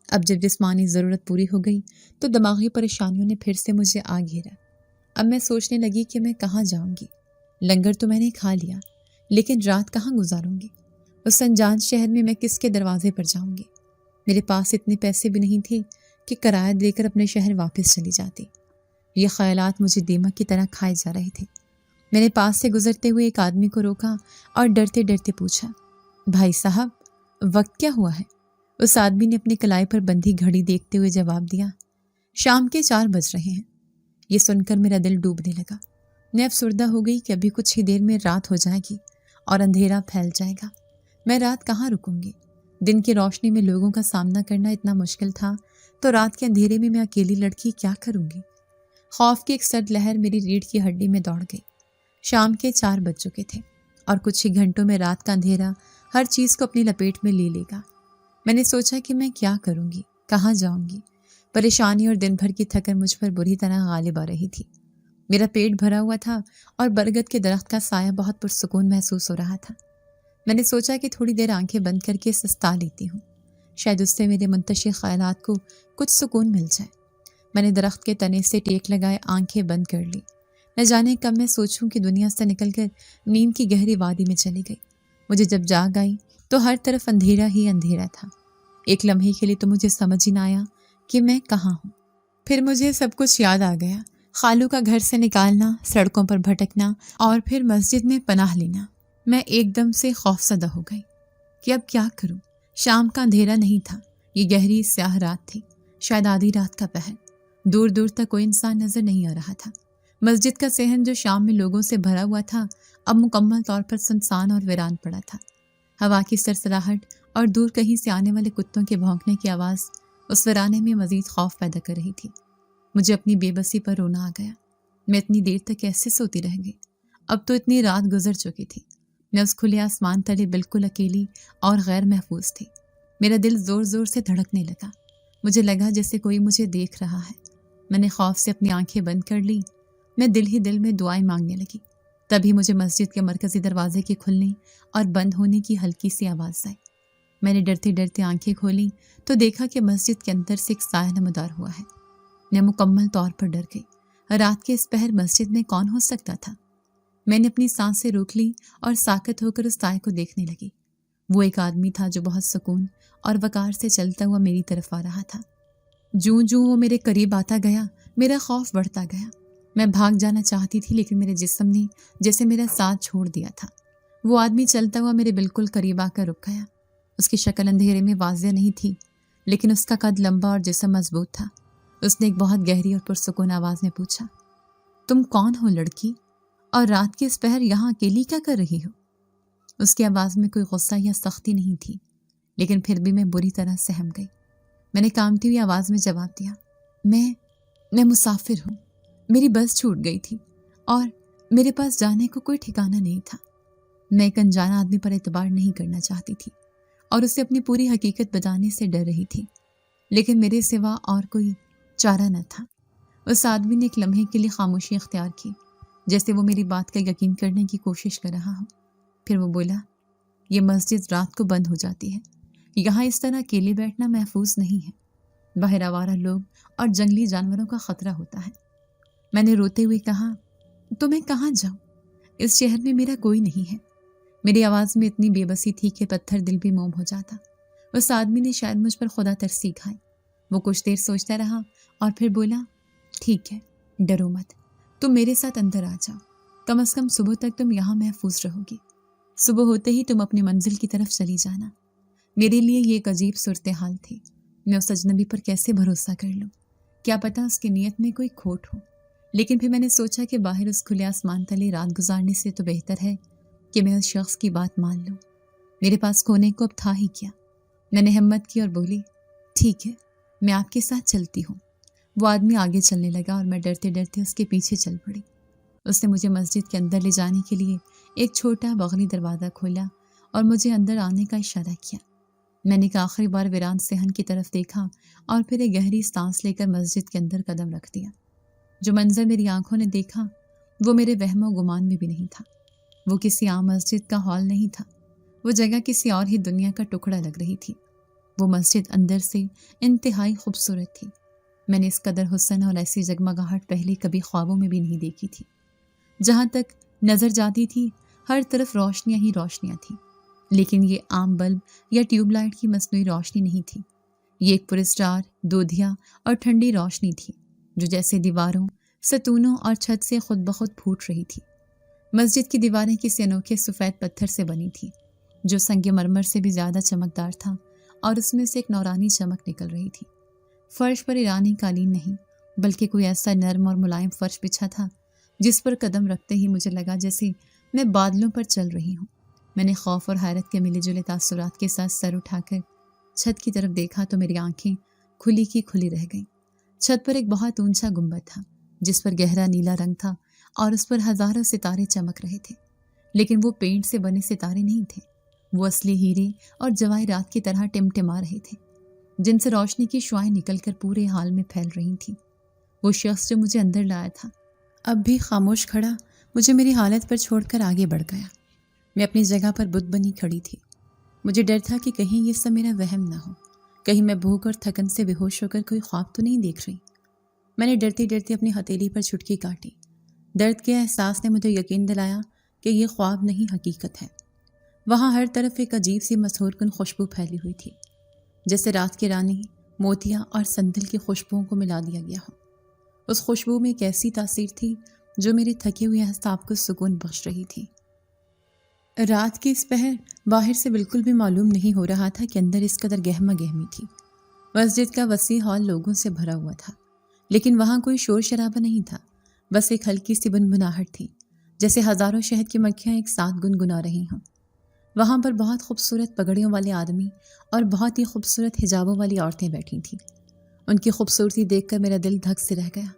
اب جب جسمانی ضرورت پوری ہو گئی تو دماغی پریشانیوں نے پھر سے مجھے آ گھیرا۔ اب میں سوچنے لگی کہ میں کہاں جاؤں گی۔ لنگر تو میں نے کھا لیا، لیکن رات کہاں گزاروں گی؟ اس انجان شہر میں میں کس کے دروازے پر جاؤں گی؟ میرے پاس اتنے پیسے بھی نہیں تھے کہ کرایہ دے کر اپنے شہر واپس چلی جاتی۔ یہ خیالات مجھے دیمک کی طرح کھائے جا رہے تھے۔ میں نے پاس سے گزرتے ہوئے ایک آدمی کو روکا اور ڈرتے ڈرتے پوچھا، بھائی صاحب وقت کیا ہوا ہے؟ اس آدمی نے اپنی کلائی پر بندھی گھڑی دیکھتے ہوئے جواب دیا، شام کے 4 بج رہے ہیں۔ یہ سن کر میرا دل ڈوبنے لگا۔ میں افسردہ ہو گئی کہ ابھی کچھ ہی دیر میں رات ہو جائے گی اور اندھیرا پھیل جائے گا۔ میں رات کہاں رکوں گی؟ دن کی روشنی میں لوگوں کا سامنا کرنا اتنا مشکل تھا تو رات کے اندھیرے میں اکیلی لڑکی کیا کروں گی؟ خوف کی ایک سرد لہر میری ریڑھ کی ہڈی میں دوڑ گئی۔ شام کے 4 بج چکے تھے اور کچھ ہی گھنٹوں میں رات کا اندھیرا ہر چیز کو اپنی لپیٹ میں لے لے گا۔ میں نے سوچا کہ میں کیا کروں گی، کہاں جاؤں گی؟ پریشانی اور دن بھر کی تھکن مجھ پر بری طرح غالب آ رہی تھی۔ میرا پیٹ بھرا ہوا تھا اور برگد کے درخت کا سایہ بہت پرسکون محسوس ہو رہا تھا۔ میں نے سوچا کہ تھوڑی دیر آنکھیں بند کر کے سستا لیتی ہوں، شاید اس سے میرے منتشر خیالات کو کچھ سکون مل جائے۔ میں نے درخت کے تنے سے ٹیک لگائے آنکھیں بند کر لی۔ نہ جانے کب میں سوچوں کہ دنیا سے نکل کر نیند کی گہری وادی میں چلی گئی۔ مجھے جب جاگ آئی تو ہر طرف اندھیرا ہی اندھیرا تھا۔ ایک لمحے کے لیے تو مجھے سمجھ ہی نہ آیا کہ میں کہاں ہوں۔ پھر مجھے سب کچھ یاد آ گیا، خالو کا گھر سے نکالنا، سڑکوں پر بھٹکنا اور پھر مسجد میں پناہ لینا۔ میں ایک دم سے خوفزدہ ہو گئی کہ اب کیا کروں۔ شام کا اندھیرا نہیں تھا، یہ گہری سیاہ رات تھی، شاید آدھی رات کا پہر۔ دور دور تک کوئی انسان نظر نہیں آ رہا تھا۔ مسجد کا صحن جو شام میں لوگوں سے بھرا ہوا تھا اب مکمل طور پر سنسان اور ویران پڑا تھا۔ ہوا کی سرسراہٹ اور دور کہیں سے آنے والے کتوں کے بھونکنے کی آواز اس ویرانے میں مزید خوف پیدا کر رہی تھی۔ مجھے اپنی بے بسی پر رونا آ گیا۔ میں اتنی دیر تک کیسے سوتی رہ گئی؟ اب تو اتنی رات گزر چکی تھی۔ میں اس کھلے آسمان تلے بالکل اکیلی اور غیر محفوظ تھی۔ میرا دل زور زور سے دھڑکنے لگا. مجھے لگا جیسے کوئی مجھے دیکھ رہا ہے. میں نے خوف سے اپنی آنکھیں بند کر لی. میں دل ہی دل میں دعائیں مانگنے لگی. تبھی مجھے مسجد کے مرکزی دروازے کے کھلنے اور بند ہونے کی ہلکی سی آواز آئی. میں نے ڈرتے ڈرتے آنکھیں کھولیں تو دیکھا کہ مسجد کے اندر سے ایک سایہ نمودار ہوا ہے. میں مکمل طور پر ڈر گئی. رات کے اس پہر مسجد میں کون ہو سکتا تھا؟ میں نے اپنی سانسیں روک لی اور ساکت ہو کر اس سائے کو دیکھنے لگی. وہ ایک آدمی تھا جو بہت سکون اور وقار سے چلتا ہوا میری طرف آ رہا تھا. جوں جوں وہ میرے قریب آتا گیا میرا خوف بڑھتا گیا. میں بھاگ جانا چاہتی تھی لیکن میرے جسم نے جیسے میرا ساتھ چھوڑ دیا تھا. وہ آدمی چلتا ہوا میرے بالکل قریب آ کر رک گیا. اس کی شکل اندھیرے میں واضح نہیں تھی لیکن اس کا قد لمبا اور جسم مضبوط تھا. اس نے ایک بہت گہری اور پرسکون آواز میں پوچھا، تم کون ہو لڑکی؟ اور رات کے اس پہر یہاں اکیلی کیا کر رہی ہو؟ اس کی آواز میں کوئی غصہ یا سختی نہیں تھی لیکن پھر بھی میں بری طرح سہم گئی. میں نے کانپتی ہوئی آواز میں جواب دیا، میں مسافر ہوں. میری بس چھوٹ گئی تھی اور میرے پاس جانے کو کوئی ٹھکانہ نہیں تھا. میں ایک انجانا آدمی پر اعتبار نہیں کرنا چاہتی تھی اور اسے اپنی پوری حقیقت بتانے سے ڈر رہی تھی لیکن میرے سوا اور کوئی چارہ نہ تھا. اس آدمی نے ایک لمحے کے لیے خاموشی اختیار کی جیسے وہ میری بات کا یقین کرنے کی کوشش کر رہا ہو. پھر وہ بولا، یہ مسجد رات کو بند ہو جاتی ہے. یہاں اس طرح اکیلے بیٹھنا محفوظ نہیں ہے. باہر آوارہ لوگ اور جنگلی جانوروں کا خطرہ ہوتا ہے. میں نے روتے ہوئے کہا، تو میں کہاں جاؤں؟ اس شہر میں میرا کوئی نہیں ہے. میری آواز میں اتنی بے بسی تھی کہ پتھر دل بھی موم ہو جاتا. اس آدمی نے شاید مجھ پر خدا ترسی کھائی. وہ کچھ دیر سوچتا رہا اور پھر بولا، ٹھیک ہے، ڈرو مت، تم میرے ساتھ اندر آ جاؤ. کم از کم صبح تک تم یہاں محفوظ رہو گی. صبح ہوتے ہی تم اپنی منزل کی طرف چلی جانا. میرے لیے یہ ایک عجیب صورتحال تھی. میں اس اجنبی پر کیسے بھروسہ کر لوں؟ کیا پتا اس کی نیت میں کوئی کھوٹ ہو. لیکن پھر میں نے سوچا کہ باہر اس کھلے آسمان تلے رات گزارنے سے تو بہتر ہے کہ میں اس شخص کی بات مان لوں. میرے پاس کھونے کو اب تھا ہی کیا. میں نے ہمت کی اور بولی، ٹھیک ہے، میں آپ کے ساتھ چلتی ہوں. وہ آدمی آگے چلنے لگا اور میں ڈرتے ڈرتے اس کے پیچھے چل پڑی. اس نے مجھے مسجد کے اندر لے جانے کے لیے ایک چھوٹا بغلی دروازہ کھولا اور مجھے اندر آنے کا اشارہ کیا. میں نے ایک آخری بار ویران صحن کی طرف دیکھا اور پھر ایک گہری سانس لے کر مسجد کے اندر قدم رکھ دیا. جو منظر میری آنکھوں نے دیکھا وہ میرے وہم و گمان میں بھی نہیں تھا. وہ کسی عام مسجد کا ہال نہیں تھا. وہ جگہ کسی اور ہی دنیا کا ٹکڑا لگ رہی تھی. وہ مسجد اندر سے انتہائی خوبصورت تھی. میں نے اس قدر حسن اور ایسی جگمگاہٹ پہلے کبھی خوابوں میں بھی نہیں دیکھی تھی. جہاں تک نظر جاتی تھی ہر طرف روشنیاں ہی روشنیاں تھیں. لیکن یہ عام بلب یا ٹیوب لائٹ کی مصنوعی روشنی نہیں تھی. یہ ایک پرسٹار، دودھیا اور ٹھنڈی روشنی تھی جو جیسے دیواروں، ستونوں اور چھت سے خود بخود پھوٹ رہی تھی. مسجد کی دیواریں کسی انوکھے سفید پتھر سے بنی تھی جو سنگ مرمر سے بھی زیادہ چمکدار تھا اور اس میں سے ایک نورانی چمک نکل رہی تھی. فرش پر ایرانی قالین نہیں بلکہ کوئی ایسا نرم اور ملائم فرش بچھا تھا جس پر قدم رکھتے ہی مجھے لگا جیسے میں بادلوں پر چل رہی ہوں. میں نے خوف اور حیرت کے ملے جلے تاثرات کے ساتھ سر اٹھا کر چھت کی طرف دیکھا تو میری آنکھیں کھلی کی کھلی رہ گئیں. چھت پر ایک بہت اونچا گنبد تھا جس پر گہرا نیلا رنگ تھا اور اس پر ہزاروں ستارے چمک رہے تھے. لیکن وہ پینٹ سے بنے ستارے نہیں تھے. وہ اصلی ہیرے اور جواہرات کی طرح ٹمٹما رہے تھے جن سے روشنی کی شعائیں نکل کر پورے حال میں پھیل رہی تھیں. وہ شخص جو مجھے اندر لایا تھا اب بھی خاموش کھڑا مجھے میری حالت پر چھوڑ کر آگے بڑھ گیا. میں اپنی جگہ پر بت بنی کھڑی تھی. مجھے ڈر تھا کہ کہیں یہ سب میرا وہم نہ ہو، کہیں میں بھوک اور تھکن سے بے ہوش ہو کر کوئی خواب تو نہیں دیکھ رہی. میں نے ڈرتے ڈرتے اپنی ہتھیلی پر چٹکی کاٹی. درد کے احساس نے مجھے یقین دلایا کہ یہ خواب نہیں حقیقت ہے. وہاں ہر طرف ایک عجیب سی مسحور کن خوشبو پھیلی ہوئی تھی جیسے رات کی رانی، موتیا اور سندل کی خوشبوؤں کو ملا دیا گیا ہو. اس خوشبو میں ایک ایسی تاثیر تھی جو میرے تھکے ہوئے اعصاب کو سکون بخش رہی تھی. رات کی اس پہر باہر سے بالکل بھی معلوم نہیں ہو رہا تھا کہ اندر اس قدر گہما گہمی تھی. مسجد کا وسیع ہال لوگوں سے بھرا ہوا تھا لیکن وہاں کوئی شور شرابہ نہیں تھا. بس ایک ہلکی سی بنبناہٹ تھی جیسے ہزاروں شہد کی مکھیاں ایک ساتھ گنگنا رہی ہوں. وہاں پر بہت خوبصورت پگڑیوں والے آدمی اور بہت ہی خوبصورت حجابوں والی عورتیں بیٹھی تھیں. ان کی خوبصورتی دیکھ کر میرا دل دھک سے رہ گیا.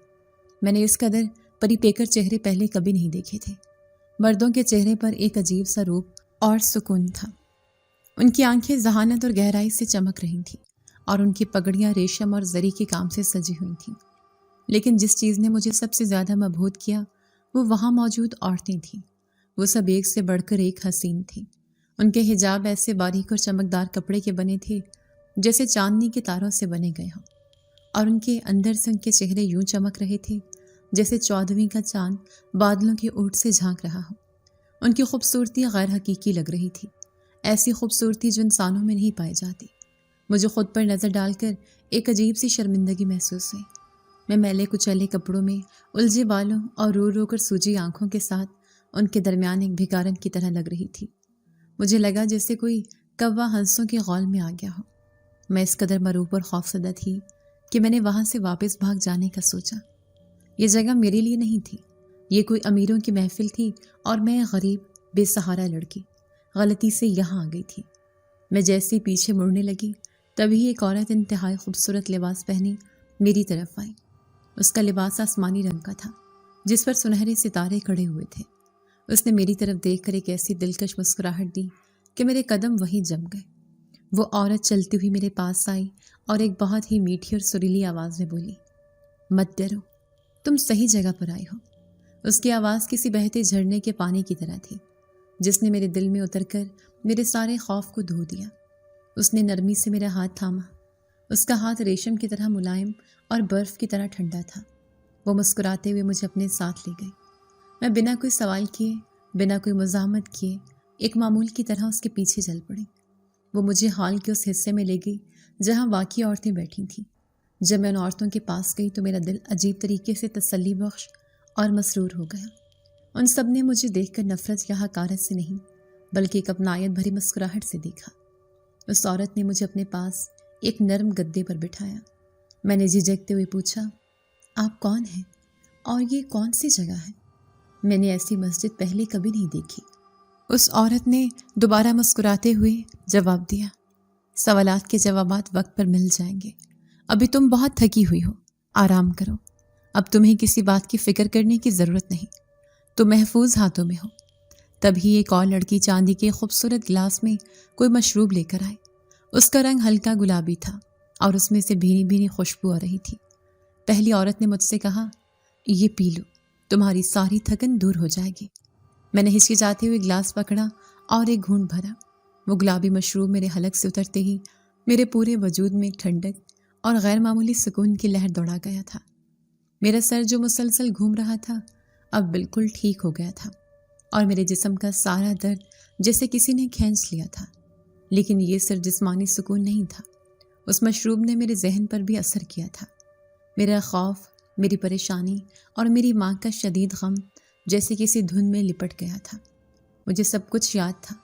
میں نے اس قدر پری پیکر چہرے پہلے کبھی نہیں دیکھے تھے. مردوں کے چہرے پر ایک عجیب سا روپ اور سکون تھا ان کی آنکھیں ذہانت اور گہرائی سے چمک رہی تھیں اور ان کی پگڑیاں ریشم اور زری کے کام سے سجی ہوئی تھیں۔ لیکن جس چیز نے مجھے سب سے زیادہ مبہوت کیا وہ وہاں موجود عورتیں تھیں۔ وہ سب ایک سے بڑھ کر ایک حسین تھیں۔ ان کے حجاب ایسے باریک اور چمکدار کپڑے کے بنے تھے جیسے چاندنی کے تاروں سے بنے گئے ہوں، اور ان کے اندر سے ان کے چہرے یوں چمک رہے تھے جیسے 14ویں کا چاند بادلوں کی اوٹ سے جھانک رہا ہو۔ ان کی خوبصورتی غیر حقیقی لگ رہی تھی، ایسی خوبصورتی جو انسانوں میں نہیں پائی جاتی۔ مجھے خود پر نظر ڈال کر ایک عجیب سی شرمندگی محسوس ہوئی۔ میں میلے کچیلے کپڑوں میں، الجھے بالوں اور رو رو کر سوجی آنکھوں کے ساتھ ان کے درمیان ایک بھکارن کی طرح لگ رہی تھی۔ مجھے لگا جیسے کوئی کوا ہنسوں کے غول میں آ گیا ہو۔ میں اس قدر مروب اور خوفزدہ تھی کہ میں نے وہاں سے واپس بھاگ جانے کا سوچا۔ یہ جگہ میرے لیے نہیں تھی، یہ کوئی امیروں کی محفل تھی اور میں غریب بے سہارا لڑکی غلطی سے یہاں آ گئی تھی۔ میں جیسے پیچھے مڑنے لگی تبھی ایک عورت انتہائی خوبصورت لباس پہنی میری طرف آئی۔ اس کا لباس آسمانی رنگ کا تھا جس پر سنہرے ستارے کھڑے ہوئے تھے۔ اس نے میری طرف دیکھ کر ایک ایسی دلکش مسکراہٹ دی کہ میرے قدم وہیں جم گئے۔ وہ عورت چلتی ہوئی میرے پاس آئی اور ایک بہت ہی میٹھی اور سریلی آواز میں بولی، مت ڈرو، تم صحیح جگہ پر آئی ہو۔ اس کی آواز کسی بہتے جھرنے کے پانی کی طرح تھی جس نے میرے دل میں اتر کر میرے سارے خوف کو دھو دیا۔ اس نے نرمی سے میرا ہاتھ تھاما۔ اس کا ہاتھ ریشم کی طرح ملائم اور برف کی طرح ٹھنڈا تھا۔ وہ مسکراتے ہوئے مجھے اپنے ساتھ لے گئی۔ میں بنا کوئی سوال کیے، بنا کوئی مزاحمت کیے، ایک معمول کی طرح اس کے پیچھے چل پڑی۔ وہ مجھے ہال کے اس حصے میں لے گئی جہاں واقعی عورتیں بیٹھی تھیں۔ جب میں ان عورتوں کے پاس گئی تو میرا دل عجیب طریقے سے تسلی بخش اور مسرور ہو گیا۔ ان سب نے مجھے دیکھ کر نفرت یا حقارت سے نہیں بلکہ ایک اپنائیت بھری مسکراہٹ سے دیکھا۔ اس عورت نے مجھے اپنے پاس ایک نرم گدے پر بٹھایا۔ میں نے جھجکتے ہوئے پوچھا، آپ کون ہیں اور یہ کون سی جگہ ہے؟ میں نے ایسی مسجد پہلے کبھی نہیں دیکھی۔ اس عورت نے دوبارہ مسکراتے ہوئے جواب دیا، سوالات کے جوابات وقت پر مل جائیں گے، ابھی تم بہت تھکی ہوئی ہو، آرام کرو، اب تمہیں کسی بات کی فکر کرنے کی ضرورت نہیں، تم محفوظ ہاتھوں میں ہو۔ تبھی ایک اور لڑکی چاندی کے خوبصورت گلاس میں کوئی مشروب لے کر آئی۔ اس کا رنگ ہلکا گلابی تھا اور اس میں سے بھینی بھینی خوشبو آ رہی تھی۔ پہلی عورت نے مجھ سے کہا، یہ پی لو، تمہاری ساری تھکن دور ہو جائے گی۔ میں نے ہچکچاتے ہوئے گلاس پکڑا اور ایک گھونٹ بھرا۔ وہ گلابی مشروب میرے حلق سے اترتے ہی میرے پورے وجود میں ایک ٹھنڈک اور غیر معمولی سکون کی لہر دوڑا گیا تھا۔ میرا سر جو مسلسل گھوم رہا تھا اب بالکل ٹھیک ہو گیا تھا اور میرے جسم کا سارا درد جیسے کسی نے کھینچ لیا تھا۔ لیکن یہ صرف جسمانی سکون نہیں تھا، اس مشروب نے میرے ذہن پر بھی اثر کیا تھا۔ میرا خوف، میری پریشانی اور میری ماں کا شدید غم جیسے کسی دھن میں لپٹ گیا تھا۔ مجھے سب کچھ یاد تھا،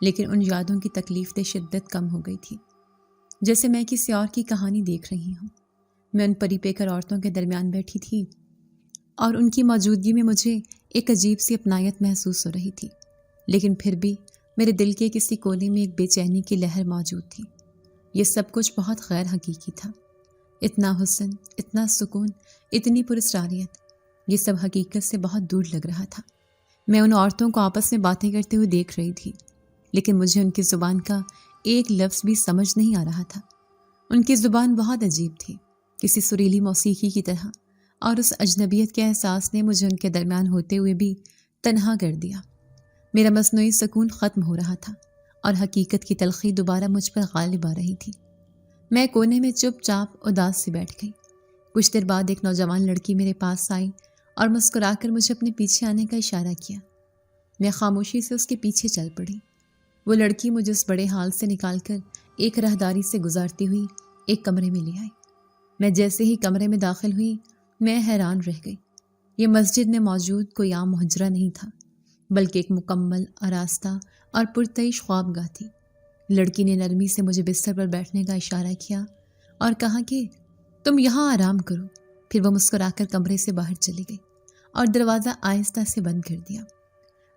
لیکن ان یادوں کی تکلیف دہ شدت کم ہو گئی تھی، جیسے میں کسی اور کی کہانی دیکھ رہی ہوں۔ میں ان پری پیکر عورتوں کے درمیان بیٹھی تھی اور ان کی موجودگی میں مجھے ایک عجیب سی اپنائیت محسوس ہو رہی تھی، لیکن پھر بھی میرے دل کے کسی کونے میں ایک بے چینی کی لہر موجود تھی۔ یہ سب کچھ بہت غیر حقیقی تھا، اتنا حسن، اتنا سکون، اتنی پراسراریت، یہ سب حقیقت سے بہت دور لگ رہا تھا۔ میں ان عورتوں کو آپس میں باتیں کرتے ہوئے دیکھ رہی تھی، لیکن مجھے ان کی زبان کا ایک لفظ بھی سمجھ نہیں آ رہا تھا۔ ان کی زبان بہت عجیب تھی، کسی سریلی موسیقی کی طرح، اور اس اجنبیت کے احساس نے مجھے ان کے درمیان ہوتے ہوئے بھی تنہا کر دیا۔ میرا مصنوعی سکون ختم ہو رہا تھا اور حقیقت کی تلخی دوبارہ مجھ پر غالب آ رہی تھی۔ میں کونے میں چپ چاپ اداس سے بیٹھ گئی۔ کچھ دیر بعد ایک نوجوان لڑکی میرے پاس آئی اور مسکرا کر مجھے اپنے پیچھے آنے کا اشارہ کیا۔ میں خاموشی سے اس کے پیچھے چل پڑی۔ وہ لڑکی مجھے اس بڑے ہال سے نکال کر ایک راہداری سے گزارتی ہوئی ایک کمرے میں لے آئی۔ میں جیسے ہی کمرے میں داخل ہوئی میں حیران رہ گئی۔ یہ مسجد میں موجود کوئی عام حجرہ نہیں تھا، بلکہ ایک مکمل آراستہ اور پرتعیش خوابگاہ تھی۔ لڑکی نے نرمی سے مجھے بستر پر بیٹھنے کا اشارہ کیا اور کہا کہ تم یہاں آرام کرو۔ پھر وہ مسکرا کر کمرے سے باہر چلی گئی اور دروازہ آہستہ سے بند کر دیا۔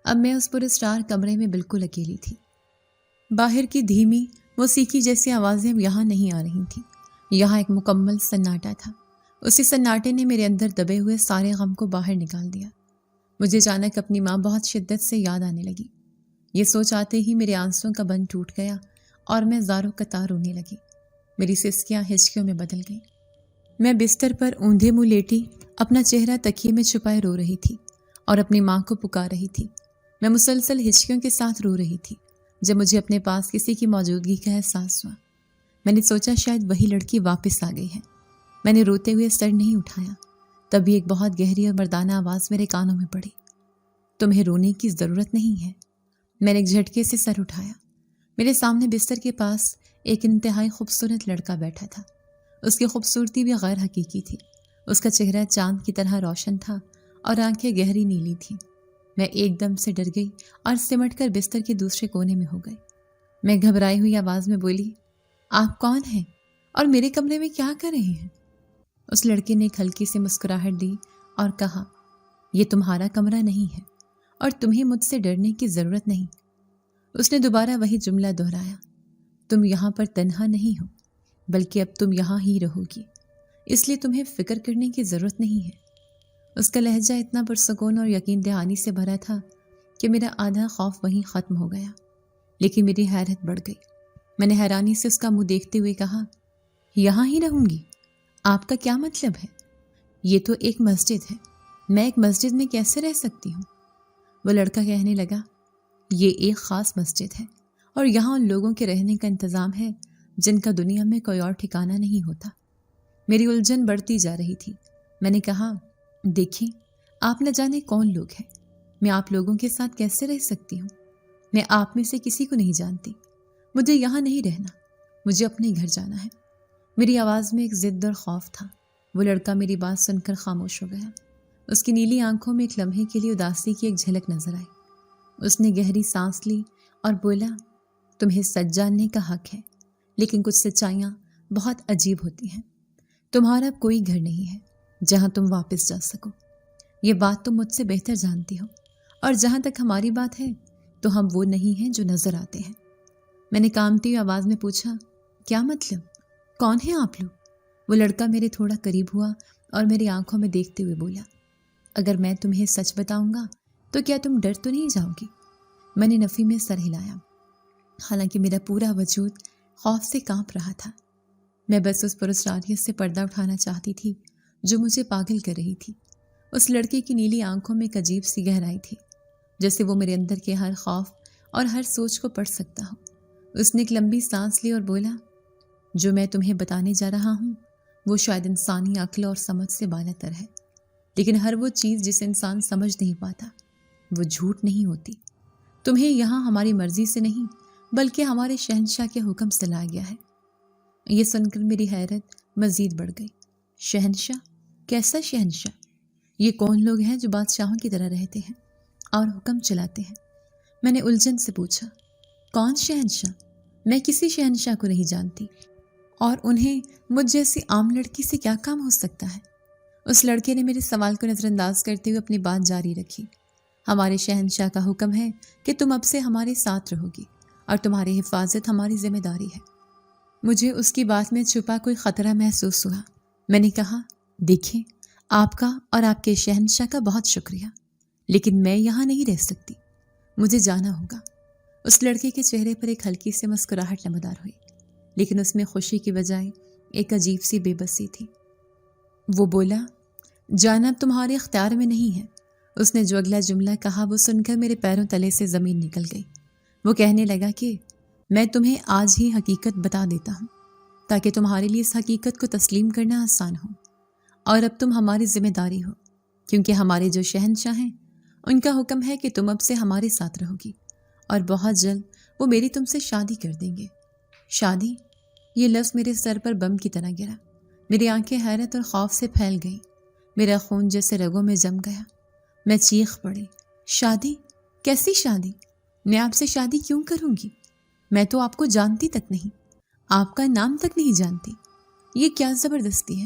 اب میں اس پراسرار کمرے میں بالکل اکیلی تھی۔ باہر کی دھیمی موسیقی جیسی آوازیں یہاں نہیں آ رہی تھیں، یہاں ایک مکمل سناٹا تھا۔ اسی سناٹے نے میرے اندر دبے ہوئے سارے غم کو باہر نکال دیا۔ مجھے اچانک اپنی ماں بہت شدت سے یاد آنے لگی۔ یہ سوچ آتے ہی میرے آنسوؤں کا بند ٹوٹ گیا اور میں زاروں قطار رونے لگی۔ میری سسکیاں ہچکیوں میں بدل گئیں۔ میں بستر پر اوندھے منہ لیٹی اپنا چہرہ تکیے میں چھپائے رو رہی تھی اور اپنی ماں کو پکار رہی تھی۔ میں مسلسل ہچکیوں کے ساتھ رو رہی تھی جب مجھے اپنے پاس کسی کی موجودگی کا احساس ہوا۔ میں نے سوچا شاید وہی لڑکی واپس آ گئی ہے۔ میں نے روتے ہوئے سر نہیں اٹھایا، تبھی ایک بہت گہری اور مردانہ آواز میرے کانوں میں پڑی، تمہیں رونے کی ضرورت نہیں ہے۔ میں نے ایک جھٹکے سے سر اٹھایا۔ میرے سامنے بستر کے پاس ایک انتہائی خوبصورت لڑکا بیٹھا تھا۔ اس کی خوبصورتی بھی غیر حقیقی تھی۔ اس کا چہرہ چاند کی طرح روشن تھا اور آنکھیں گہری نیلی تھیں۔ میں ایک دم سے ڈر گئی اور سمٹ کر بستر کے دوسرے کونے میں ہو گئی۔ میں گھبرائی ہوئی آواز میں بولی، آپ کون ہیں اور میرے کمرے میں کیا کر رہے ہیں؟ اس لڑکے نے ایک ہلکی سی مسکراہٹ دی اور کہا، یہ تمہارا کمرہ نہیں ہے اور تمہیں مجھ سے ڈرنے کی ضرورت نہیں۔ اس نے دوبارہ وہی جملہ دہرایا، تم یہاں پر تنہا نہیں ہو بلکہ اب تم یہاں ہی رہو گی، اس لیے تمہیں فکر کرنے کی ضرورت نہیں ہے۔ اس کا لہجہ اتنا پرسکون اور یقین دہانی سے بھرا تھا کہ میرا آدھا خوف وہیں ختم ہو گیا، لیکن میری حیرت بڑھ گئی۔ میں نے حیرانی سے اس کا منہ دیکھتے ہوئے کہا، یہاں ہی رہوں گی؟ آپ کا کیا مطلب ہے؟ یہ تو ایک مسجد ہے، میں ایک مسجد میں کیسے رہ سکتی ہوں؟ وہ لڑکا کہنے لگا، یہ ایک خاص مسجد ہے اور یہاں ان لوگوں کے رہنے کا انتظام ہے جن کا دنیا میں کوئی اور ٹھکانہ نہیں ہوتا۔ میری الجھن بڑھتی جا رہی تھی۔ میں نے کہا، دیکھیں، آپ نہ جانے کون لوگ ہیں، میں آپ لوگوں کے ساتھ کیسے رہ سکتی ہوں؟ میں آپ میں سے کسی کو نہیں جانتی، مجھے یہاں نہیں رہنا، مجھے اپنے گھر جانا ہے۔ میری آواز میں ایک ضد اور خوف تھا۔ وہ لڑکا میری بات سن کر خاموش ہو گیا۔ اس کی نیلی آنکھوں میں ایک لمحے کے لیے اداسی کی ایک جھلک نظر آئی۔ اس نے گہری سانس لی اور بولا، تمہیں سچ جاننے کا حق ہے، لیکن کچھ سچائیاں بہت عجیب ہوتی ہیں۔ تمہارا کوئی گھر نہیں ہے جہاں تم واپس جا سکو، یہ بات تم مجھ سے بہتر جانتی ہو، اور جہاں تک ہماری بات ہے تو ہم وہ نہیں ہیں جو نظر آتے ہیں۔ میں نے کانپتی ہوئی آواز میں پوچھا، کیا مطلب؟ کون ہیں آپ لوگ؟ وہ لڑکا میرے تھوڑا قریب ہوا اور میری آنکھوں میں دیکھتے ہوئے بولا، اگر میں تمہیں سچ بتاؤں گا تو کیا تم ڈر تو نہیں جاؤ گی؟ میں نے نفی میں سر ہلایا، حالانکہ میرا پورا وجود خوف سے کانپ رہا تھا۔ میں بس اس پراسراریت سے پردہ اٹھانا چاہتی تھی جو مجھے پاگل کر رہی تھی۔ اس لڑکے کی نیلی آنکھوں میں ایک عجیب سی گہرائی تھی، جیسے وہ میرے اندر کے ہر خوف اور ہر سوچ کو پڑھ سکتا ہو۔ اس نے ایک لمبی سانس لی اور بولا، جو میں تمہیں بتانے جا رہا ہوں وہ شاید انسانی عقل اور سمجھ سے بالا تر ہے، لیکن ہر وہ چیز جسے انسان سمجھ نہیں پاتا وہ جھوٹ نہیں ہوتی۔ تمہیں یہاں ہماری مرضی سے نہیں بلکہ ہمارے شہنشاہ کے حکم سے لایا گیا ہے۔ یہ سن کر میری حیرت مزید بڑھ گئی۔ شہنشاہ؟ کیسا شہنشاہ؟ یہ کون لوگ ہیں جو بادشاہوں کی طرح رہتے ہیں اور حکم چلاتے ہیں؟ میں نے الجھن سے پوچھا، کون شہنشاہ؟ میں کسی شہنشاہ کو نہیں جانتی، اور انہیں مجھ جیسی عام لڑکی سے کیا کام ہو سکتا ہے؟ اس لڑکے نے میرے سوال کو نظر انداز کرتے ہوئے اپنی بات جاری رکھی، ہمارے شہنشاہ کا حکم ہے کہ تم اب سے ہمارے ساتھ رہو گی اور تمہاری حفاظت ہماری ذمہ داری ہے۔ مجھے اس کی بات میں چھپا کوئی خطرہ محسوس ہوا۔ میں نے کہا، دیکھیں، آپ کا اور آپ کے شہنشاہ کا بہت شکریہ، لیکن میں یہاں نہیں رہ سکتی، مجھے جانا ہوگا۔ اس لڑکے کے چہرے پر ایک ہلکی سی مسکراہٹ نمودار ہوئی، لیکن اس میں خوشی کی بجائے ایک عجیب سی بے بسی تھی۔ وہ بولا، جانا تمہارے اختیار میں نہیں ہے۔ اس نے جو اگلا جملہ کہا وہ سن کر میرے پیروں تلے سے زمین نکل گئی۔ وہ کہنے لگا کہ میں تمہیں آج ہی حقیقت بتا دیتا ہوں تاکہ تمہارے لیے اس حقیقت کو تسلیم کرنا آسان ہو، اور اب تم ہماری ذمہ داری ہو، کیونکہ ہمارے جو شہنشاہ ہیں ان کا حکم ہے کہ تم اب سے ہمارے ساتھ رہو گی، اور بہت جلد وہ میری تم سے شادی کر دیں گے۔ شادی؟ یہ لفظ میرے سر پر بم کی طرح گرا۔ میری آنکھیں حیرت اور خوف سے پھیل گئیں، میرا خون جیسے رگوں میں جم گیا۔ میں چیخ پڑی، شادی؟ کیسی شادی؟ میں آپ سے شادی کیوں کروں گی؟ میں تو آپ کو جانتی تک نہیں، آپ کا نام تک نہیں جانتی، یہ کیا زبردستی ہے؟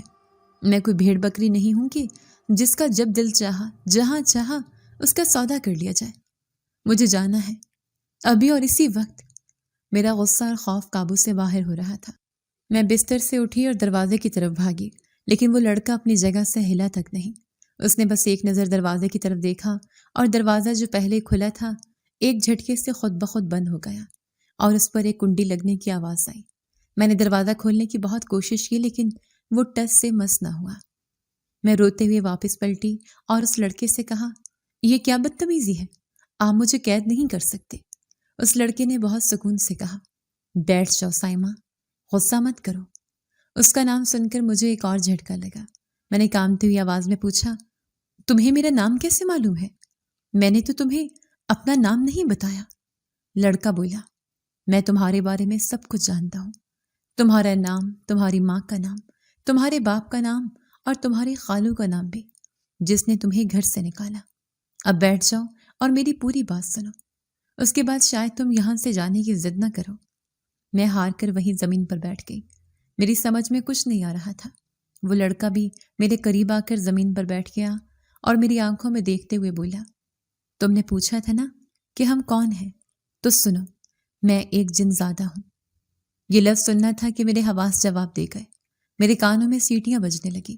میں کوئی بھیڑ بکری نہیں ہوں کہ جس کا جب دل چاہا جہاں چاہا اس کا سودا کر لیا جائے۔ مجھے جانا ہے، ابھی اور اسی وقت۔ میرا غصہ اور خوف قابو سے باہر ہو رہا تھا۔ میں بستر سے اٹھی اور دروازے کی طرف بھاگی، لیکن وہ لڑکا اپنی جگہ سے ہلا تک نہیں۔ اس نے بس ایک نظر دروازے کی طرف دیکھا اور دروازہ جو پہلے کھلا تھا ایک جھٹکے سے خود بخود بند ہو گیا، اور اس پر ایک کنڈی لگنے کی آواز آئی۔ میں نے دروازہ کھولنے کی بہت کوشش کی لیکن وہ ٹس سے مس نہ ہوا۔ میں روتے ہوئے واپس پلٹی اور اس لڑکے سے کہا، یہ کیا بدتمیزی ہے؟ آپ مجھے قید نہیں کر سکتے۔ اس لڑکے نے بہت سکون سے کہا، بیٹھ جاؤ سائمہ، غصہ مت کرو۔ اس کا نام سن کر مجھے ایک اور جھٹکا لگا۔ میں نے کانپتی ہوئی آواز میں پوچھا، تمہیں میرا نام کیسے معلوم ہے؟ میں نے تو تمہیں اپنا نام نہیں بتایا۔ لڑکا بولا، میں تمہارے بارے میں سب کچھ جانتا ہوں، تمہارا نام، تمہاری ماں کا نام، تمہارے باپ کا نام اور تمہاری خالو کا نام بھی، جس نے تمہیں گھر سے نکالا۔ اب بیٹھ جاؤ اور میری پوری بات سنو، اس کے بعد شاید تم یہاں سے جانے کی ضد نہ کرو۔ میں ہار کر وہیں زمین پر بیٹھ گئی۔ میری سمجھ میں کچھ نہیں آ رہا تھا۔ وہ لڑکا بھی میرے قریب آ کر زمین پر بیٹھ گیا اور میری آنکھوں میں دیکھتے ہوئے بولا، تم نے پوچھا تھا نا کہ ہم کون ہیں؟ تو سنو، میں ایک جن زادہ ہوں۔ یہ لفظ سننا تھا کہ میرے حواس جواب دے گئے۔ میرے کانوں میں سیٹیاں بجنے لگی۔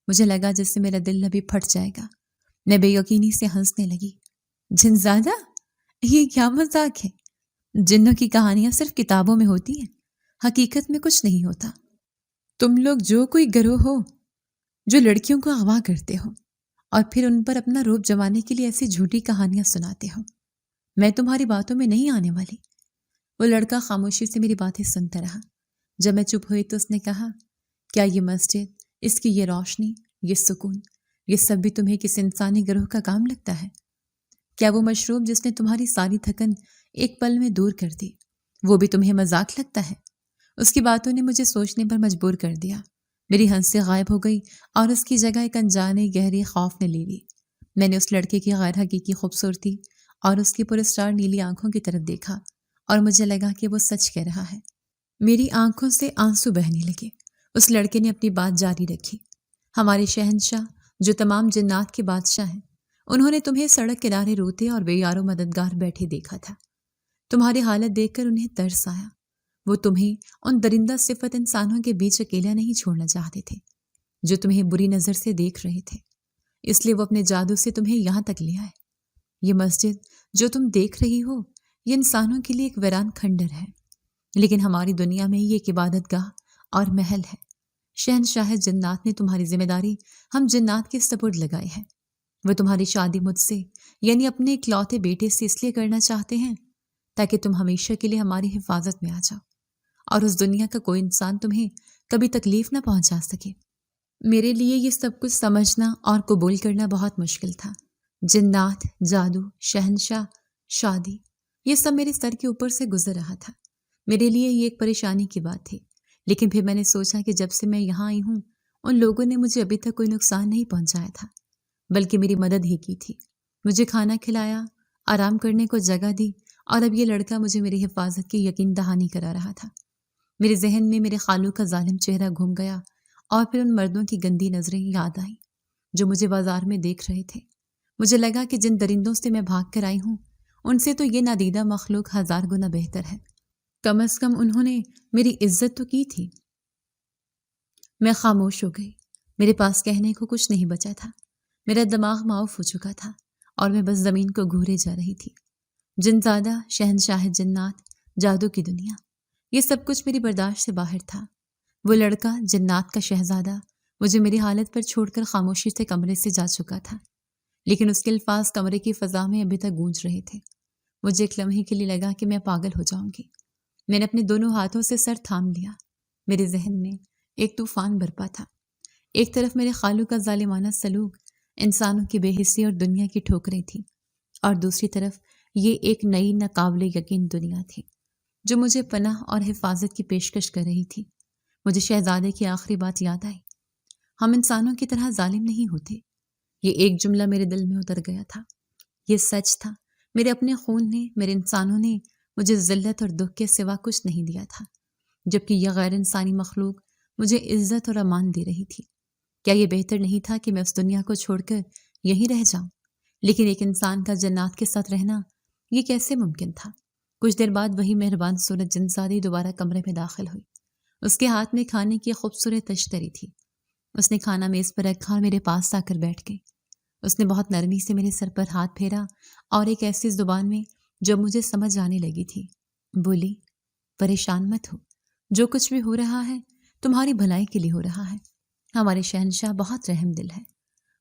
مجھے لگا جس سے میرا دل ابھی پھٹ جائے گا۔ میں بے یقینی سے ہنسنے لگی۔ جن زادہ؟ یہ کیا مذاق ہے؟ جنوں کی کہانیاں صرف کتابوں میں ہوتی ہیں، حقیقت میں کچھ نہیں ہوتا۔ تم لوگ جو کوئی گروہ ہو جو لڑکیوں کو اغوا کرتے ہو اور پھر ان پر اپنا روب جمانے کے لیے ایسی جھوٹی کہانیاں سناتے ہو، میں تمہاری باتوں میں نہیں آنے والی۔ وہ لڑکا خاموشی سے میری باتیں سنتا رہا۔ جب میں چپ ہوئی تو اس نے کہا، کیا یہ مسجد، اس کی یہ روشنی، یہ سکون، یہ سب بھی تمہیں کس انسانی گروہ کا کام لگتا ہے؟ کیا وہ مشروب جس نے تمہاری ساری تھکن ایک پل میں دور کر دی، وہ بھی تمہیں مذاق لگتا ہے؟ اس کی باتوں نے مجھے سوچنے پر مجبور کر دیا۔ میری ہنسی غائب ہو گئی اور اس کی جگہ ایک انجانے گہرے خوف نے لے لی۔ میں نے اس لڑکے کی غیر حقیقی خوبصورتی اور اس کی پرسٹار نیلی آنکھوں کی طرف دیکھا اور مجھے لگا کہ وہ سچ کہہ رہا ہے۔ میری آنکھوں سے آنسو بہنے لگے۔ اس لڑکے نے اپنی بات جاری رکھی، ہمارے شہنشاہ جو تمام جنات کے بادشاہ ہیں، انہوں نے تمہیں سڑک کنارے روتے اور بے یار و مددگار بیٹھے دیکھا تھا۔ تمہاری حالت دیکھ کر انہیں ترس آیا۔ وہ تمہیں ان درندہ صفت انسانوں کے بیچ اکیلا نہیں چھوڑنا چاہتے تھے جو تمہیں بری نظر سے دیکھ رہے تھے، اس لیے وہ اپنے جادو سے تمہیں یہاں تک لے آئے۔ یہ مسجد جو تم دیکھ رہی ہو، یہ انسانوں کے لیے ایک ویران کھنڈر ہے، لیکن ہماری دنیا میں یہ ایک عبادت گاہ اور محل ہے۔ شہنشاہ جنات نے تمہاری ذمہ داری ہم جنات کے سپرد لگائی ہے۔ وہ تمہاری شادی مجھ سے، یعنی اپنے اکلوتے بیٹے سے اس لیے کرنا چاہتے ہیں تاکہ تم ہمیشہ کے لیے ہماری حفاظت میں آ جاؤ اور اس دنیا کا کوئی انسان تمہیں کبھی تکلیف نہ پہنچا سکے۔ میرے لیے یہ سب کچھ سمجھنا اور قبول کرنا بہت مشکل تھا۔ جنات، جادو، شہنشاہ، شادی، یہ سب میرے سر کے اوپر سے گزر رہا تھا۔ میرے لیے یہ ایک پریشانی کی بات تھی، لیکن پھر میں نے سوچا کہ جب سے میں یہاں آئی ہوں ان لوگوں نے مجھے ابھی تک کوئی نقصان نہیں پہنچایا تھا، بلکہ میری مدد ہی کی تھی۔ مجھے کھانا کھلایا، آرام کرنے کو جگہ دی، اور اب یہ لڑکا مجھے میری حفاظت کی یقین دہانی کرا رہا تھا۔ میرے ذہن میں میرے خالو کا ظالم چہرہ گھوم گیا اور پھر ان مردوں کی گندی نظریں یاد آئیں جو مجھے بازار میں دیکھ رہے تھے۔ مجھے لگا کہ جن درندوں سے میں بھاگ کر آئی ہوں ان سے تو یہ نادیدہ مخلوق 1000 گنا بہتر ہے۔ کم از کم انہوں نے میری عزت تو کی تھی۔ میں خاموش ہو گئی۔ میرے پاس کہنے کو کچھ نہیں بچا تھا۔ میرا دماغ معاف ہو چکا تھا اور میں بس زمین کو گھورے جا رہی تھی۔ جنزادہ، شہنشاہ جنات، جادو کی دنیا، یہ سب کچھ میری برداشت سے باہر تھا۔ وہ لڑکا، جنات کا شہزادہ، مجھے میری حالت پر چھوڑ کر خاموشی سے کمرے سے جا چکا تھا، لیکن اس کے الفاظ کمرے کی فضا میں ابھی تک گونج رہے تھے۔ مجھے ایک لمحے کے لیے لگا کہ میں پاگل ہو جاؤں گی۔ میں نے اپنے دونوں ہاتھوں سے سر تھام لیا۔ میرے ذہن میں ایک طوفان برپا تھا۔ ایک طرف میرے خالو کا ظالمانہ سلوک، انسانوں کی بے حسی اور دنیا کی ٹھوکریں تھیں، اور دوسری طرف یہ ایک نئی ناقابل یقین دنیا تھی جو مجھے پناہ اور حفاظت کی پیشکش کر رہی تھی۔ مجھے شہزادے کی آخری بات یاد آئی، ہم انسانوں کی طرح ظالم نہیں ہوتے۔ یہ ایک جملہ میرے دل میں اتر گیا تھا۔ یہ سچ تھا۔ میرے اپنے خون نے، میرے انسانوں نے مجھے ذلت اور دکھ کے سوا کچھ نہیں دیا تھا، جبکہ یہ غیر انسانی مخلوق مجھے عزت اور امان دے رہی تھی۔ کیا یہ بہتر نہیں تھا کہ میں اس دنیا کو چھوڑ کر یہیں رہ جاؤں؟ لیکن ایک انسان کا جنات کے ساتھ رہنا یہ کیسے ممکن تھا؟ کچھ دیر بعد وہی مہربان صورت جنزادی دوبارہ کمرے میں داخل ہوئی۔ اس کے ہاتھ میں کھانے کی خوبصورت تشتری تھی۔ اس نے کھانا میز پر رکھا اور میرے پاس آ کر بیٹھ گئی۔ اس نے بہت نرمی سے میرے سر پر ہاتھ پھیرا اور ایک ایسی زبان میں جو مجھے سمجھ آنے لگی تھی، بولی پریشان مت ہو، جو کچھ بھی ہو رہا ہے تمہاری بھلائی کے لیے ہو رہا ہے۔ ہمارے شہنشاہ بہت رحم دل ہے،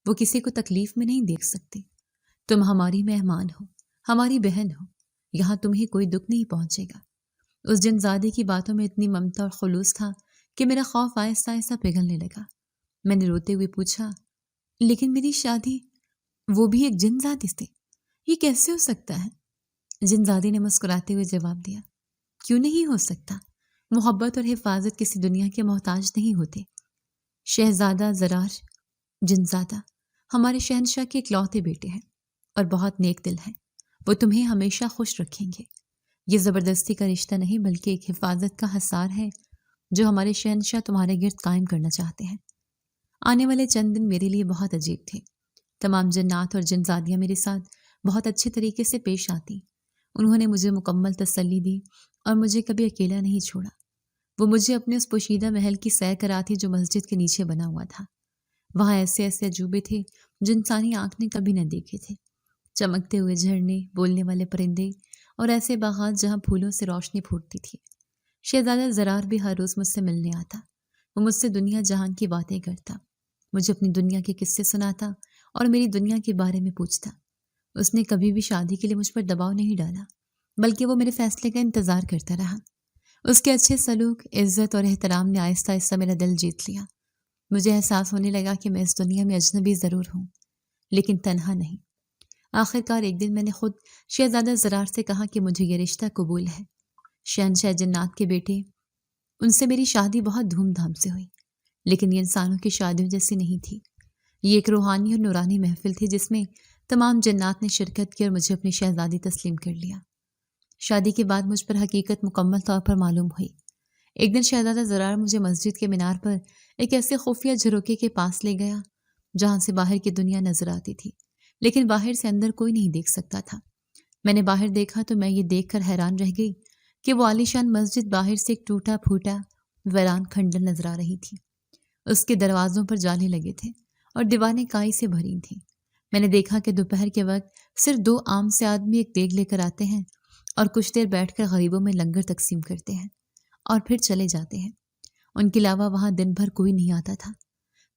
وہ کسی کو تکلیف میں نہیں دیکھ سکتے۔ تم ہماری مہمان ہو، ہماری بہن ہو، یہاں تمہیں کوئی دکھ نہیں پہنچے گا۔ اس جن زادے کی باتوں میں اتنی ممتا اور خلوص تھا کہ میرا خوف آہستہ آہستہ پگھلنے لگا۔ میں نے روتے ہوئے پوچھا لیکن میری شادی وہ بھی ایک جن زادے سے، یہ کیسے ہو سکتا ہے؟ جن زادے نے مسکراتے ہوئے جواب دیا کیوں نہیں ہو سکتا؟ محبت اور حفاظت کسی دنیا کے محتاج نہیں ہوتے۔ شہزادہ زرار جنزادہ ہمارے شہنشاہ کے اکلوتے بیٹے ہیں اور بہت نیک دل ہیں، وہ تمہیں ہمیشہ خوش رکھیں گے۔ یہ زبردستی کا رشتہ نہیں بلکہ ایک حفاظت کا حصار ہے جو ہمارے شہنشاہ تمہارے گرد قائم کرنا چاہتے ہیں۔ آنے والے چند دن میرے لیے بہت عجیب تھے۔ تمام جنات اور جنزادیاں میرے ساتھ بہت اچھے طریقے سے پیش آتی، انہوں نے مجھے مکمل تسلی دی اور مجھے کبھی اکیلا نہیں چھوڑا۔ وہ مجھے اپنے اس پوشیدہ محل کی سیر کراتی جو مسجد کے نیچے بنا ہوا تھا۔ وہاں ایسے ایسے عجوبے تھے جو انسانی آنکھ نے کبھی نہ دیکھے تھے، چمکتے ہوئے جھرنے، بولنے والے پرندے اور ایسے باغات جہاں پھولوں سے روشنی پھوٹتی تھی۔ شہزادہ زرار بھی ہر روز مجھ سے ملنے آتا، وہ مجھ سے دنیا جہان کی باتیں کرتا، مجھے اپنی دنیا کے قصے سناتا اور میری دنیا کے بارے میں پوچھتا۔ اس نے کبھی بھی شادی کے لیے مجھ پر دباؤ نہیں ڈالا، بلکہ وہ میرے فیصلے کا انتظار کرتا رہا۔ اس کے اچھے سلوک، عزت اور احترام نے آہستہ آہستہ میرا دل جیت لیا۔ مجھے احساس ہونے لگا کہ میں اس دنیا میں اجنبی ضرور ہوں لیکن تنہا نہیں۔ آخرکار ایک دن میں نے خود شہزادہ زرار سے کہا کہ مجھے یہ رشتہ قبول ہے۔ شہنشاہ جنات کے بیٹے، ان سے میری شادی بہت دھوم دھام سے ہوئی، لیکن یہ انسانوں کی شادیوں جیسی نہیں تھی۔ یہ ایک روحانی اور نورانی محفل تھی جس میں تمام جنات نے شرکت کی اور مجھے اپنی شہزادی تسلیم کر لیا۔ شادی کے بعد مجھ پر حقیقت مکمل طور پر معلوم ہوئی۔ ایک دن شہزادہ زرار مجھے مسجد کے مینار پر ایک ایسے خفیہ جھروکے کے پاس لے گیا جہاں سے باہر کی دنیا نظر آتی تھی، لیکن باہر سے اندر کوئی نہیں دیکھ سکتا تھا۔ میں نے باہر دیکھا تو میں یہ دیکھ کر حیران رہ گئی کہ وہ عالیشان مسجد باہر سے ایک ٹوٹا پھوٹا ویران کھنڈر نظر آ رہی تھی۔ اس کے دروازوں پر جالے لگے تھے اور دیواریں کائی سے بھری تھیں۔ میں نے دیکھا کہ دوپہر کے وقت صرف 2 عام سے آدمی ایک دیگ لے کر آتے ہیں اور کچھ دیر بیٹھ کر غریبوں میں لنگر تقسیم کرتے ہیں اور پھر چلے جاتے ہیں۔ ان کے علاوہ وہاں دن بھر کوئی نہیں آتا تھا۔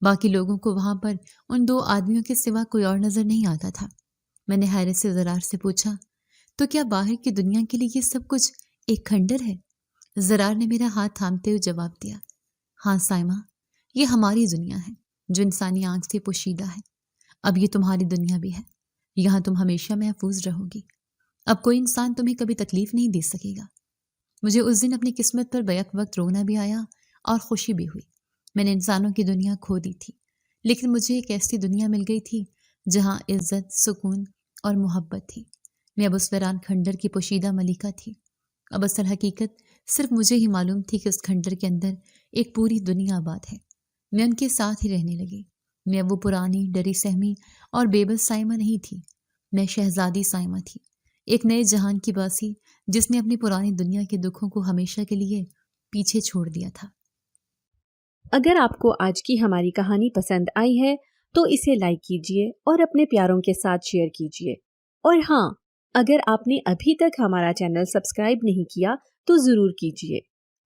باقی لوگوں کو وہاں پر ان 2 آدمیوں کے سوا کوئی اور نظر نہیں آتا تھا۔ میں نے حیرت سے زرار سے پوچھا تو کیا باہر کی دنیا کے لیے یہ سب کچھ ایک کھنڈر ہے؟ زرار نے میرا ہاتھ تھامتے ہوئے جواب دیا ہاں سائمہ، یہ ہماری دنیا ہے جو انسانی آنکھ سے پوشیدہ ہے۔ اب یہ تمہاری دنیا بھی ہے، یہاں تم ہمیشہ محفوظ رہو گی۔ اب کوئی انسان تمہیں کبھی تکلیف نہیں دے سکے گا۔ مجھے اس دن اپنی قسمت پر بیک وقت رونا بھی آیا اور خوشی بھی ہوئی۔ میں نے انسانوں کی دنیا کھو دی تھی، لیکن مجھے ایک ایسی دنیا مل گئی تھی جہاں عزت، سکون اور محبت تھی۔ میں اب اس ویران کھنڈر کی پوشیدہ ملکہ تھی۔ اب اصل حقیقت صرف مجھے ہی معلوم تھی کہ اس کھنڈر کے اندر ایک پوری دنیا آباد ہے۔ میں ان کے ساتھ ہی رہنے لگی۔ میں اب وہ پرانی ڈری سہمی اور بے بس سائمہ نہیں تھی، میں شہزادی سائمہ تھی، ایک نئے جہان کی باسی جس نے اپنی پرانی دنیا کے دکھوں کو ہمیشہ کے لیے پیچھے چھوڑ دیا تھا۔ اگر آپ کو آج کی ہماری کہانی پسند آئی ہے تو اسے لائک کیجیے اور اپنے پیاروں کے ساتھ شیئر کیجیے، اور ہاں، اگر آپ نے ابھی تک ہمارا چینل سبسکرائب نہیں کیا تو ضرور کیجیے۔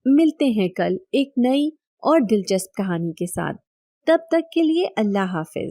ملتے ہیں کل ایک نئی اور دلچسپ کہانی کے ساتھ، تب تک کے لیے اللہ حافظ۔